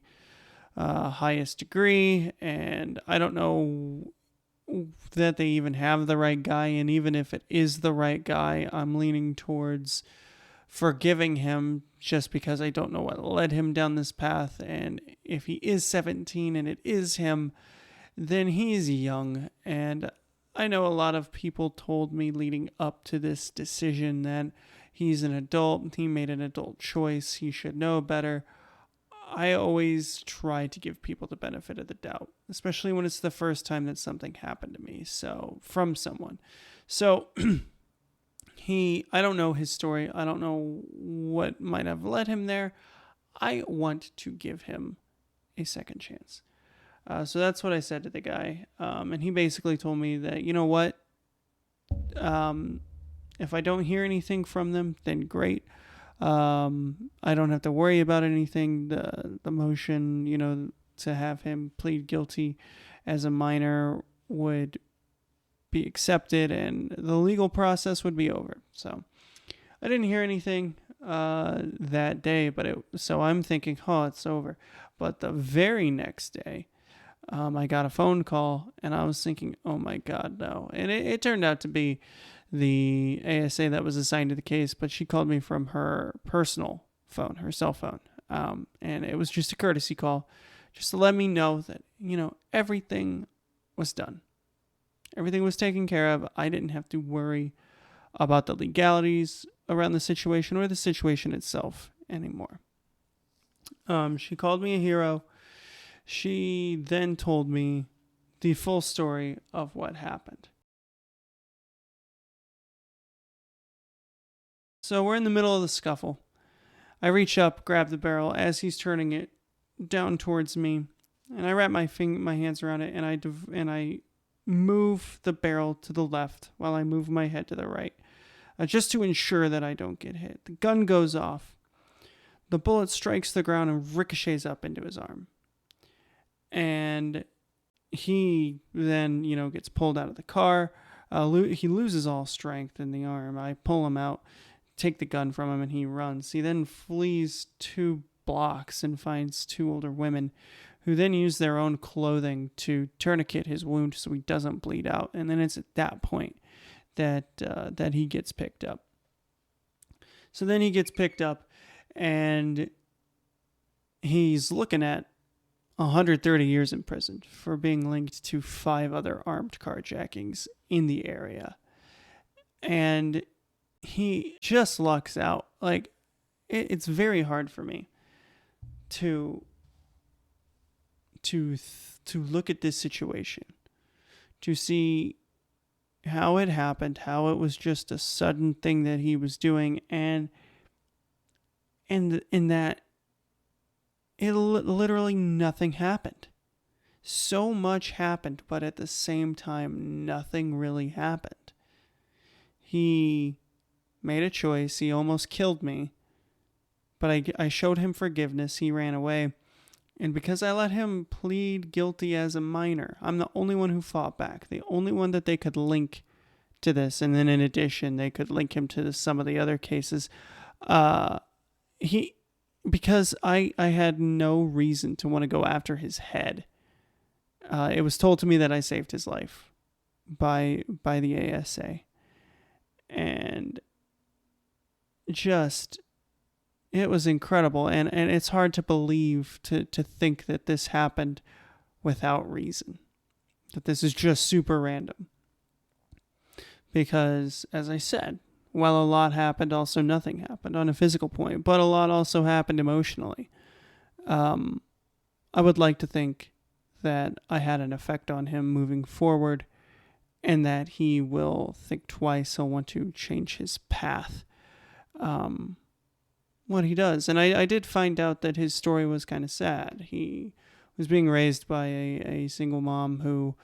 highest degree, and I don't know that they even have the right guy, and even if it is the right guy, I'm leaning towards forgiving him just because I don't know what led him down this path. And if he is 17 and it is him, then he's young. And I know a lot of people told me leading up to this decision that he's an adult, he made an adult choice, he should know better. I always try to give people the benefit of the doubt, especially when it's the first time that something happened to me, from someone. So I don't know his story. I don't know what might have led him there. I want to give him a second chance. So that's what I said to the guy. And he basically told me that, you know what? If I don't hear anything from them, then great. I don't have to worry about anything. The motion, to have him plead guilty as a minor would be accepted and the legal process would be over. So I didn't hear anything that day, so I'm thinking, it's over. But the very next day, I got a phone call, and I was thinking, oh my God, no. And it turned out to be the ASA that was assigned to the case, but she called me from her personal phone, her cell phone. And it was just a courtesy call, just to let me know that, everything was done. Everything was taken care of. I didn't have to worry about the legalities around the situation or the situation itself anymore. She called me a hero. She then told me the full story of what happened. So we're in the middle of the scuffle. I reach up, grab the barrel as he's turning it down towards me, and I wrap my hands around it, and I move the barrel to the left while I move my head to the right, just to ensure that I don't get hit. The gun goes off. The bullet strikes the ground and ricochets up into his arm. And he then, gets pulled out of the car. He loses all strength in the arm. I pull him out, take the gun from him, and he runs. He then flees 2 blocks and finds 2 older women who then use their own clothing to tourniquet his wound so he doesn't bleed out. And then it's at that point that he gets picked up. So then he gets picked up, and he's looking at 130 years in prison for being linked to 5 other armed carjackings in the area. And he just lucks out. Like, it's very hard for me to look at this situation, to see how it happened, how it was just a sudden thing that he was doing, and in that literally nothing happened. So much happened, but at the same time, nothing really happened. He made a choice. He almost killed me, but I showed him forgiveness. He ran away. And because I let him plead guilty as a minor, I'm the only one who fought back, the only one that they could link to this. And then in addition, they could link him to some of the other cases. Because I had no reason to want to go after his head. It was told to me that I saved his life by the ASA. And just, it was incredible. And it's hard to believe, to think that this happened without reason. That this is just super random. Because, as I said, while a lot happened, also nothing happened on a physical point. But a lot also happened emotionally. I would like to think that I had an effect on him moving forward, and that he will think twice. He'll want to change his path. What he does. And I did find out that his story was kind of sad. He was being raised by a single mom who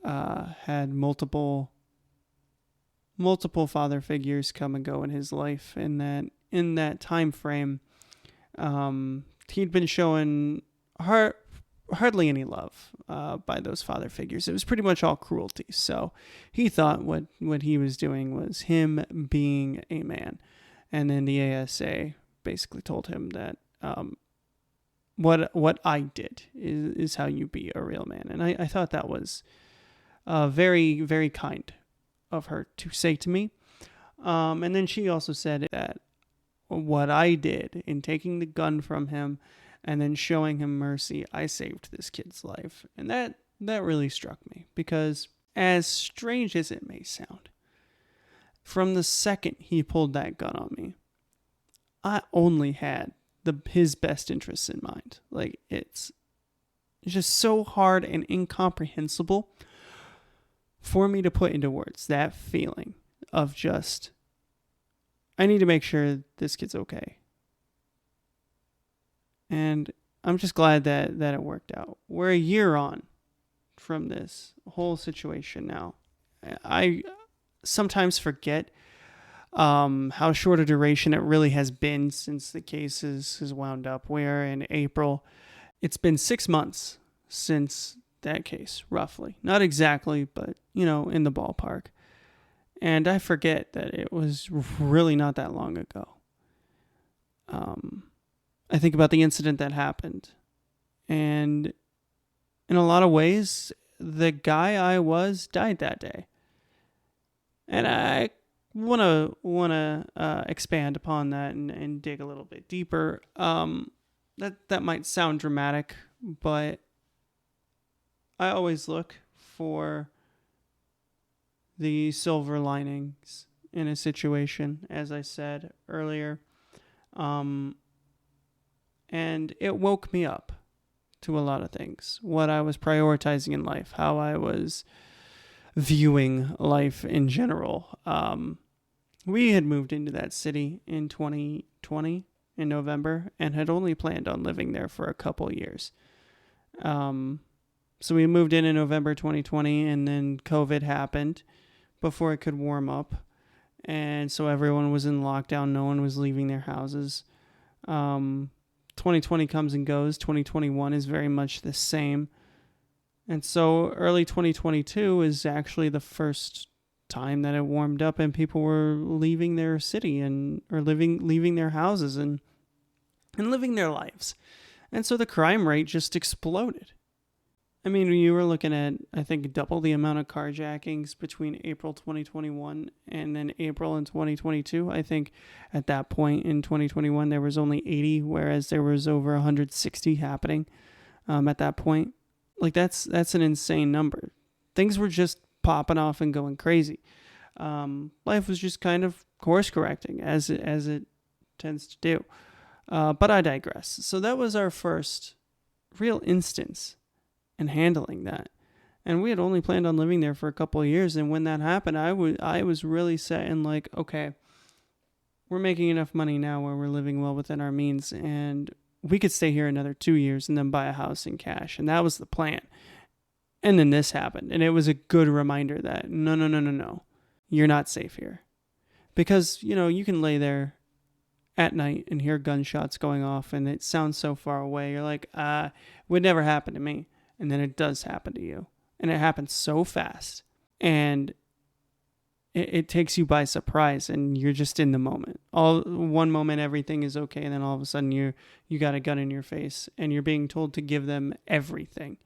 had multiple father figures come and go in his life. And that in that time frame, he'd been showing hardly any love by those father figures. It was pretty much all cruelty. So he thought what he was doing was him being a man. And then the ASA basically told him that what I did is how you be a real man. And I thought that was very, very kind of her to say to me. And then she also said that what I did in taking the gun from him and then showing him mercy, I saved this kid's life. And that really struck me, because as strange as it may sound, from the second he pulled that gun on me, I only had his best interests in mind. Like, it's just so hard and incomprehensible for me to put into words, that feeling of just, I need to make sure this kid's okay. And I'm just glad that it worked out. We're a year on from this whole situation now. I sometimes forget how short a duration it really has been since the case has wound up. Where in April, it's been 6 months since that case, roughly. Not exactly, but, in the ballpark. And I forget that it was really not that long ago. I think about the incident that happened. And in a lot of ways, the guy I was died that day. And I want to expand upon that and dig a little bit deeper. That might sound dramatic, but I always look for the silver linings in a situation, as I said earlier. And it woke me up to a lot of things. What I was prioritizing in life, how I was viewing life in general. We had moved into that city in 2020 in November and had only planned on living there for a couple years. So we moved in November 2020, and then COVID happened before it could warm up. And so everyone was in lockdown. No one was leaving their houses. 2020 comes and goes. 2021 is very much the same. And so early 2022 is actually the first time that it warmed up and people were leaving their city or leaving their houses and living their lives. And so the crime rate just exploded. I mean, you were looking at, I think, double the amount of carjackings between April 2021 and then April in 2022. I think at that point in 2021, there was only 80, whereas there was over 160 happening at that point. Like, that's an insane number. Things were just popping off and going crazy. Life was just kind of course correcting, as it tends to do. But I digress. So that was our first real instance in handling that. And we had only planned on living there for a couple of years. And when that happened, I was really set in like, okay, we're making enough money now where we're living well within our means. And we could stay here another 2 years and then buy a house in cash. And that was the plan. And then this happened. And it was a good reminder that no, you're not safe here. Because, you can lay there at night and hear gunshots going off and it sounds so far away. You're like, it would never happen to me. And then it does happen to you. And it happens so fast. And it takes you by surprise and you're just in the moment. One moment everything is okay, and then all of a sudden you got a gun in your face and you're being told to give them everything.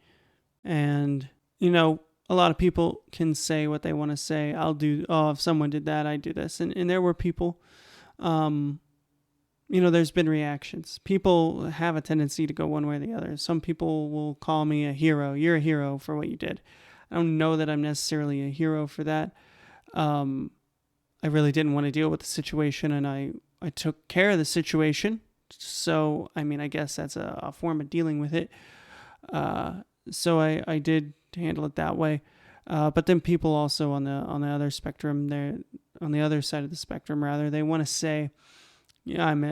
And, a lot of people can say what they want to say. If someone did that, I'd do this. And there were people, there's been reactions. People have a tendency to go one way or the other. Some people will call me a hero. You're a hero for what you did. I don't know that I'm necessarily a hero for that. I really didn't want to deal with the situation, and I took care of the situation. So, I guess that's a form of dealing with it. So I did handle it that way. But then people also on the other spectrum, on the other side of the spectrum, rather, they want to say, yeah, I'm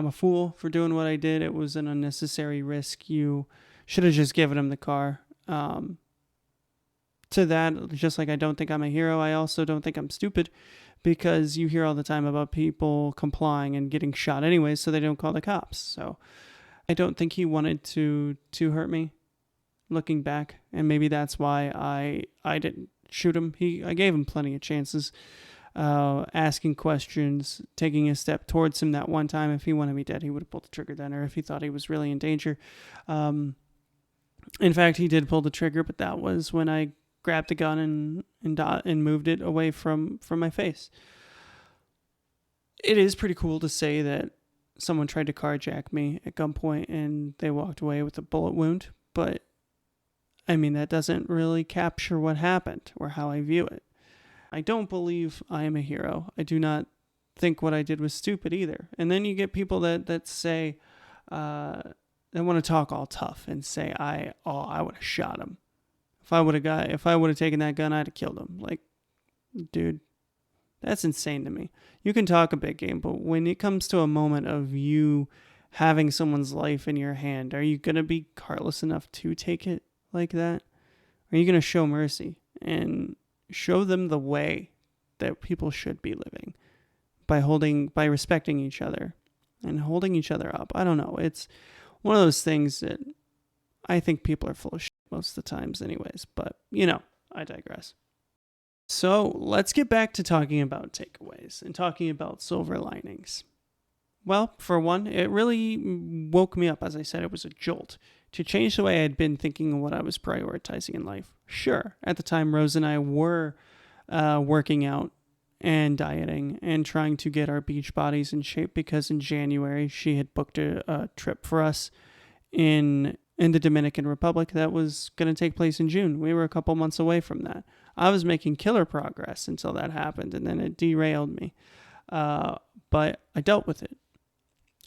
a fool for doing what I did. It was an unnecessary risk. You should have just given him the car. To that, just like I don't think I'm a hero, I also don't think I'm stupid, because you hear all the time about people complying and getting shot anyway, so they don't call the cops. So I don't think he wanted to hurt me, looking back, and maybe that's why I didn't shoot him. I gave him plenty of chances, asking questions, taking a step towards him that one time. If he wanted me dead, he would have pulled the trigger then, or if he thought he was really in danger. In fact, he did pull the trigger, but that was when I grabbed the gun and moved it away from my face. It is pretty cool to say that someone tried to carjack me at gunpoint and they walked away with a bullet wound, but that doesn't really capture what happened or how I view it. I don't believe I am a hero. I do not think what I did was stupid either. And then you get people that say, they want to talk all tough and say, I would have shot him. If I would have taken that gun, I'd have killed him. Like, dude, that's insane to me. You can talk a big game, but when it comes to a moment of you having someone's life in your hand, are you going to be heartless enough to take it like that? Are you going to show mercy and show them the way that people should be living by respecting each other and holding each other up? I don't know. It's one of those things that I think people are full of shit most of the times anyways, but I digress. So let's get back to talking about takeaways and talking about silver linings. Well, for one, it really woke me up. As I said, it was a jolt to change the way I had been thinking of what I was prioritizing in life. Sure, at the time, Rose and I were working out and dieting and trying to get our beach bodies in shape, because in January she had booked a trip for us in the Dominican Republic that was going to take place in June. We were a couple months away from that. I was making killer progress until that happened, and then it derailed me. But I dealt with it.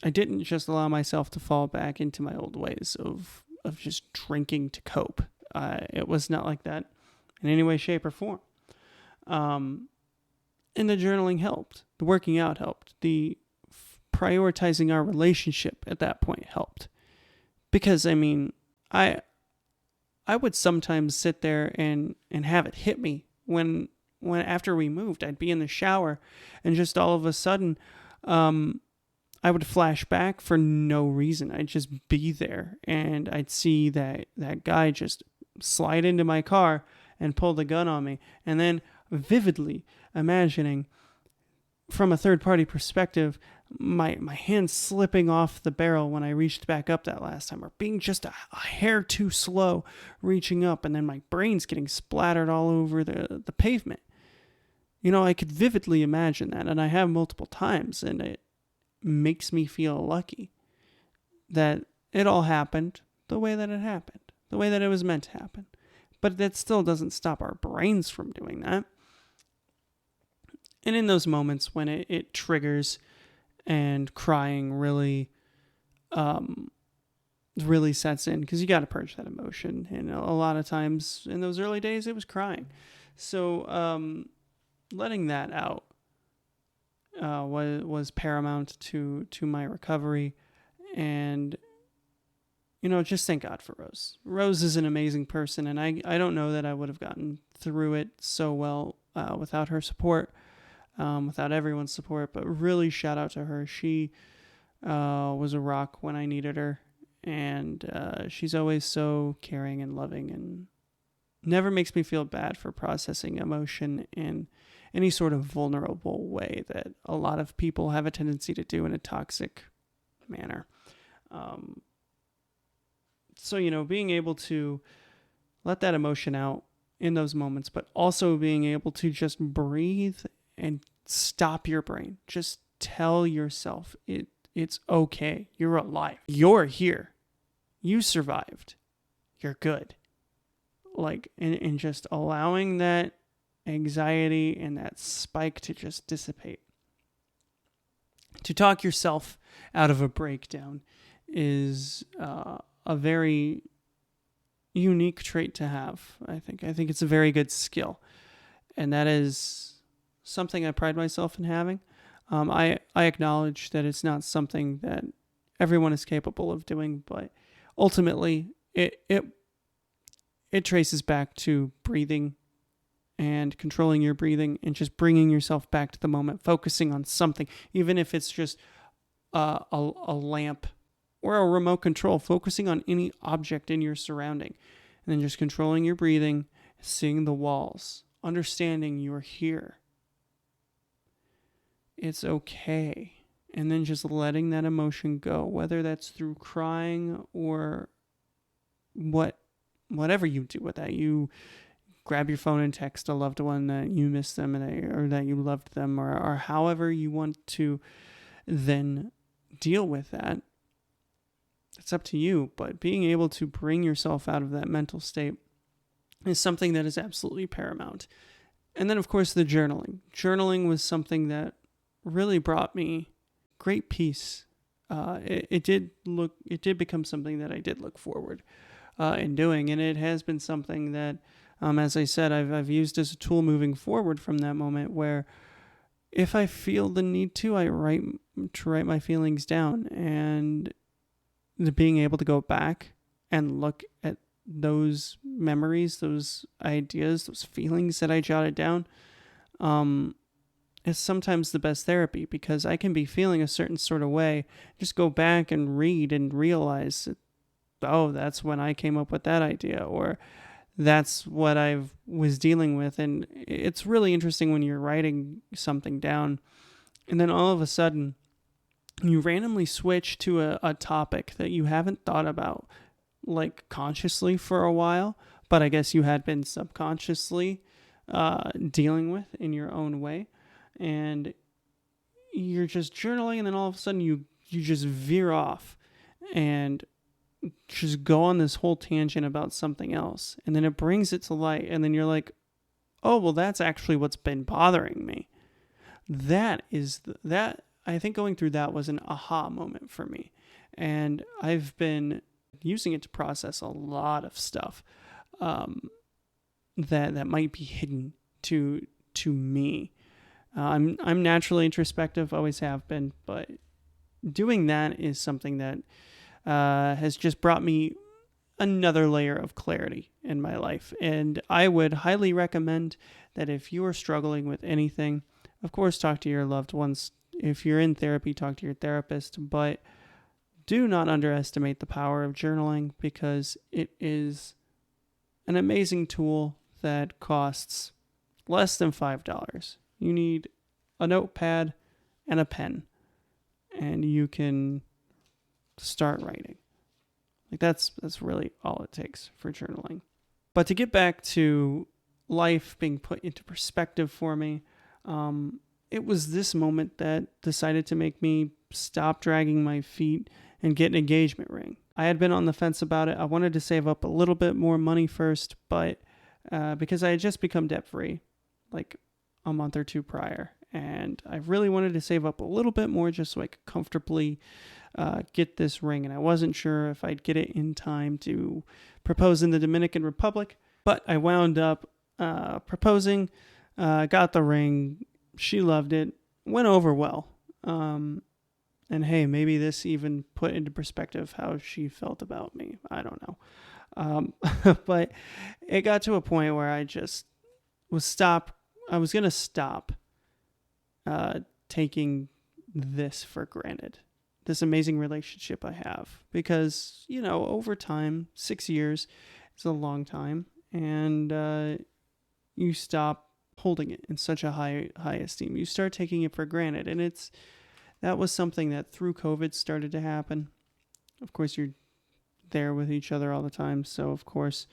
I didn't just allow myself to fall back into my old ways of just drinking to cope. It was not like that in any way, shape, or form. And the journaling helped. The working out helped. The prioritizing our relationship at that point helped. Because, I mean, I would sometimes sit there and have it hit me when after we moved. I'd be in the shower and just all of a sudden I would flash back for no reason. I'd just be there and I'd see that guy just slide into my car and pull the gun on me, and then vividly imagining from a third party perspective my hand slipping off the barrel when I reached back up that last time, or being just a hair too slow reaching up, and then my brain's getting splattered all over the pavement. I could vividly imagine that, and I have multiple times, and it makes me feel lucky that it all happened the way that it happened, the way that it was meant to happen. But that still doesn't stop our brains from doing that. And in those moments when it triggers and crying really sets in, because you got to purge that emotion. And a lot of times in those early days, it was crying. So letting that out was paramount to my recovery. And just thank God for Rose. Rose is an amazing person, and I don't know that I would have gotten through it so well without her support, without everyone's support. But really, shout out to her. She was a rock when I needed her, and she's always so caring and loving, and never makes me feel bad for processing emotion in any sort of vulnerable way that a lot of people have a tendency to do in a toxic manner. So, being able to let that emotion out in those moments, but also being able to just breathe and stop your brain. Just tell yourself it's okay. You're alive. You're here. You survived. You're good. And just allowing that anxiety and that spike to just dissipate. To talk yourself out of a breakdown is a very unique trait to have. I think it's a very good skill, and that is something I pride myself in having. I acknowledge that it's not something that everyone is capable of doing, but ultimately it traces back to breathing and controlling your breathing and just bringing yourself back to the moment, focusing on something, even if it's just a lamp or a remote control, focusing on any object in your surrounding, and then just controlling your breathing, seeing the walls, understanding you're here. It's okay. And then just letting that emotion go, whether that's through crying or whatever you do with that. You grab your phone and text a loved one that you miss them or that you loved them, or however you want to then deal with that. It's up to you, but being able to bring yourself out of that mental state is something that is absolutely paramount. And then, of course, the journaling. Journaling was something that really brought me great peace. It did become something that I did look forward in doing, and it has been something that, as I said, I've used as a tool moving forward from that moment, where if I feel the need to, I write my feelings down, and being able to go back and look at those memories, those ideas, those feelings that I jotted down, is sometimes the best therapy, because I can be feeling a certain sort of way, just go back and read and realize, oh, that's when I came up with that idea, or that's what I was dealing with. And it's really interesting when you're writing something down, and then all of a sudden, you randomly switch to a topic that you haven't thought about, consciously for a while, but I guess you had been subconsciously dealing with in your own way. And you're just journaling, and then all of a sudden you just veer off and just go on this whole tangent about something else. And then it brings it to light, and then you're like, oh, well, that's actually what's been bothering me. That I think going through that was an aha moment for me. And I've been using it to process a lot of stuff that might be hidden to me. I'm naturally introspective, always have been, but doing that is something that has just brought me another layer of clarity in my life. And I would highly recommend that if you are struggling with anything, of course, talk to your loved ones. If you're in therapy, talk to your therapist. But do not underestimate the power of journaling, because it is an amazing tool that costs less than $5. You need a notepad and a pen, and you can start writing. Like that's really all it takes for journaling. But to get back to life being put into perspective for me, it was this moment that decided to make me stop dragging my feet and get an engagement ring. I had been on the fence about it. I wanted to save up a little bit more money first, but because I had just become debt free like a month or two prior, and I really wanted to save up a little bit more just so I could comfortably get this ring. And I wasn't sure if I'd get it in time to propose in the Dominican Republic, but I wound up proposing, got the ring. She loved it, went over well. And hey, maybe this even put into perspective how she felt about me. I don't know. But it got to a point where I just I was going to stop taking this for granted, this amazing relationship I have, because, over time, 6 years is a long time, and you stop holding it in such a high esteem. You start taking it for granted, and that was something that through COVID started to happen. Of course, you're there with each other all the time, so of course,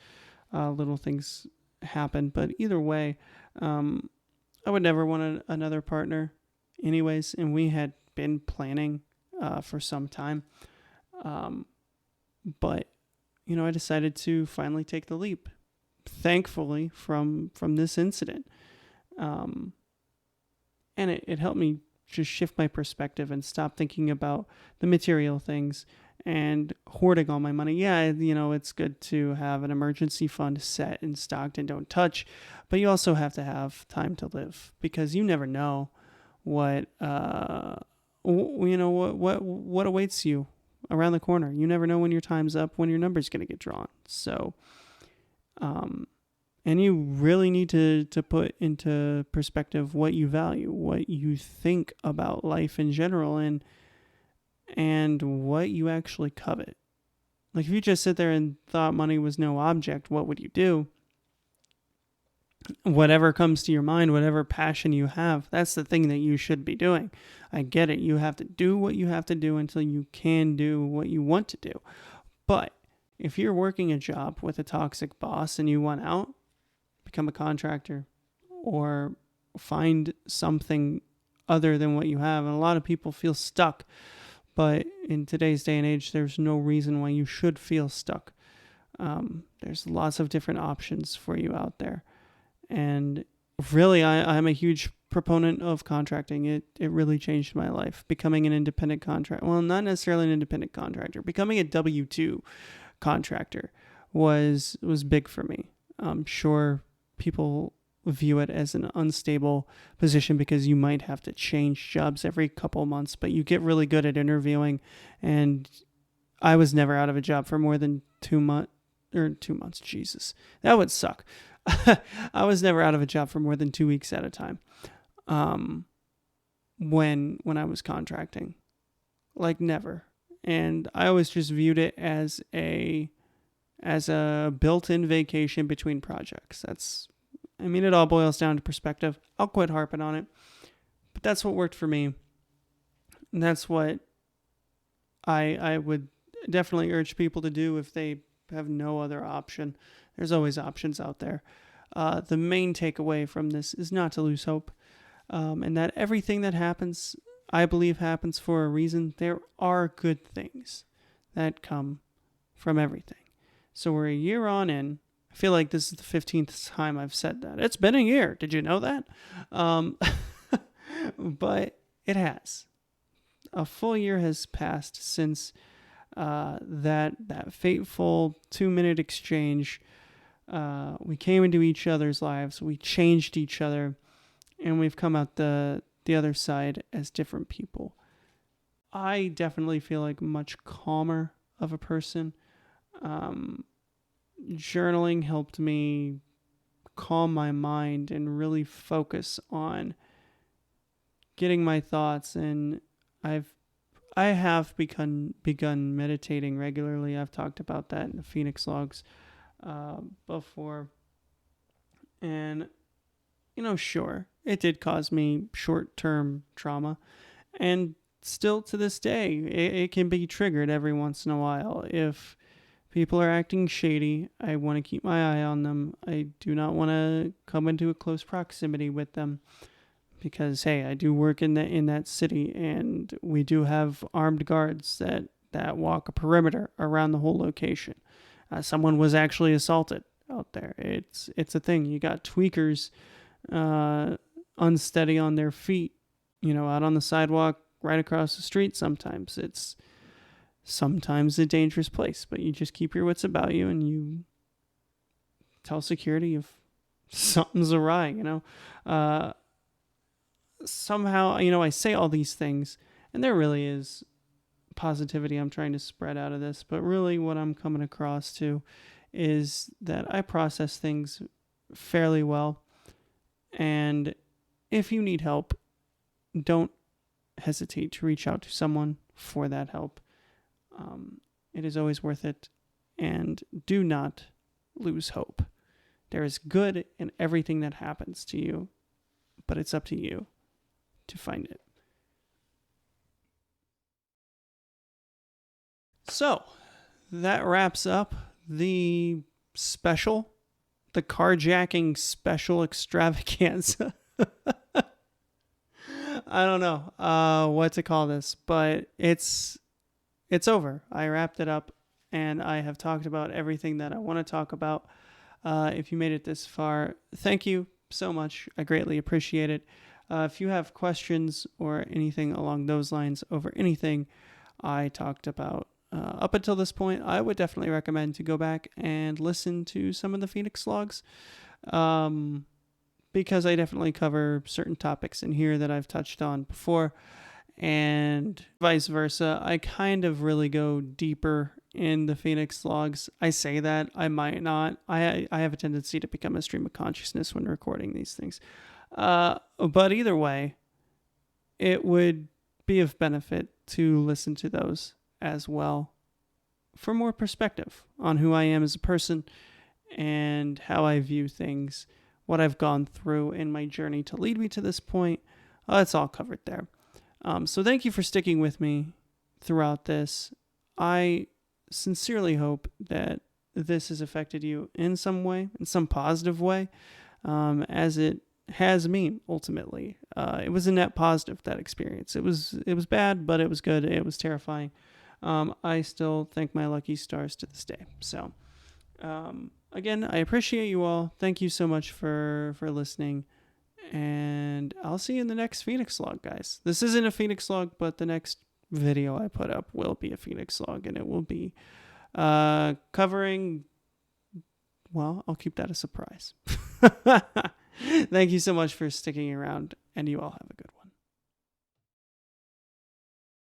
little things happen. But either way, I would never want another partner anyways, and we had been planning for some time. But, I decided to finally take the leap, thankfully, from this incident. And it helped me just shift my perspective and stop thinking about the material things and hoarding all my money. Yeah, it's good to have an emergency fund set and stocked and don't touch, but you also have to have time to live, because you never know what what awaits you around the corner. You never know when your time's up, when your number's going to get drawn. So, and you really need to put into perspective what you value, what you think about life in general, and what you actually covet. Like, if you just sit there and thought money was no object, what would you do? Whatever comes to your mind, whatever passion you have, that's the thing that you should be doing. I get it. You have to do what you have to do until you can do what you want to do. But if you're working a job with a toxic boss and you want out, become a contractor or find something other than what you have. And a lot of people feel stuck. But in today's day and age, there's no reason why you should feel stuck. There's lots of different options for you out there. And really, I'm a huge proponent of contracting. It really changed my life. Becoming an independent contractor, well, not necessarily an independent contractor, becoming a W-2 contractor was big for me. I'm sure people view it as an unstable position because you might have to change jobs every couple months, but you get really good at interviewing. And I was never out of a job for more than 2 months. Jesus, that would suck. I was never out of a job for more than 2 weeks at a time. When I was contracting, like never. And I always just viewed it as a built-in vacation between projects. It all boils down to perspective. I'll quit harping on it, but that's what worked for me. And that's what I would definitely urge people to do if they have no other option. There's always options out there. The main takeaway from this is not to lose hope, and that everything that happens, I believe, happens for a reason. There are good things that come from everything. So we're a year on in. I feel like this is the 15th time I've said that. It's been a year. Did you know that? But it has. A full year has passed since that fateful 2-minute exchange. We came into each other's lives. We changed each other. and we've come out the other side as different people. I definitely feel like much calmer of a person. Um, Journaling helped me calm my mind and really focus on getting my thoughts, and I have begun meditating regularly. I've talked about that in the Phoenix Logs before, and sure, it did cause me short-term trauma, and still to this day, it can be triggered every once in a while. If people are acting shady, I want to keep my eye on them. I do not want to come into a close proximity with them because, hey, I do work in that city, and we do have armed guards that walk a perimeter around the whole location. Someone was actually assaulted out there. It's a thing. You got tweakers unsteady on their feet, out on the sidewalk right across the street. It's sometimes a dangerous place, but you just keep your wits about you and you tell security if something's awry. Somehow, I say all these things, and there really is positivity I'm trying to spread out of this, but really what I'm coming across to is that I process things fairly well. And if you need help, don't hesitate to reach out to someone for that help. It is always worth it. And do not lose hope. There is good in everything that happens to you, but it's up to you to find it. So, that wraps up the carjacking special extravaganza. I don't know what to call this, but it's over. I wrapped it up, and I have talked about everything that I want to talk about. If you made it this far, thank you so much. I greatly appreciate it. If you have questions or anything along those lines over anything I talked about up until this point, I would definitely recommend to go back and listen to some of the Phoenix Logs, because I definitely cover certain topics in here that I've touched on before, and vice versa. I kind of really go deeper in the Phoenix Logs. I say that, I might not. I have a tendency to become a stream of consciousness when recording these things. But either way, it would be of benefit to listen to those as well for more perspective on who I am as a person and how I view things, what I've gone through in my journey to lead me to this point. It's all covered there. So thank you for sticking with me throughout this. I sincerely hope that this has affected you in some way, in some positive way, as it has me ultimately. It was a net positive, that experience. It was bad, but it was good. It was terrifying. I still thank my lucky stars to this day. So, again, I appreciate you all. Thank you so much for listening. And I'll see you in the next Phoenix Log, guys. This isn't a Phoenix Log, but the next video I put up will be a Phoenix Log, and it will be covering, well, I'll keep that a surprise. Thank you so much for sticking around, and you all have a good one.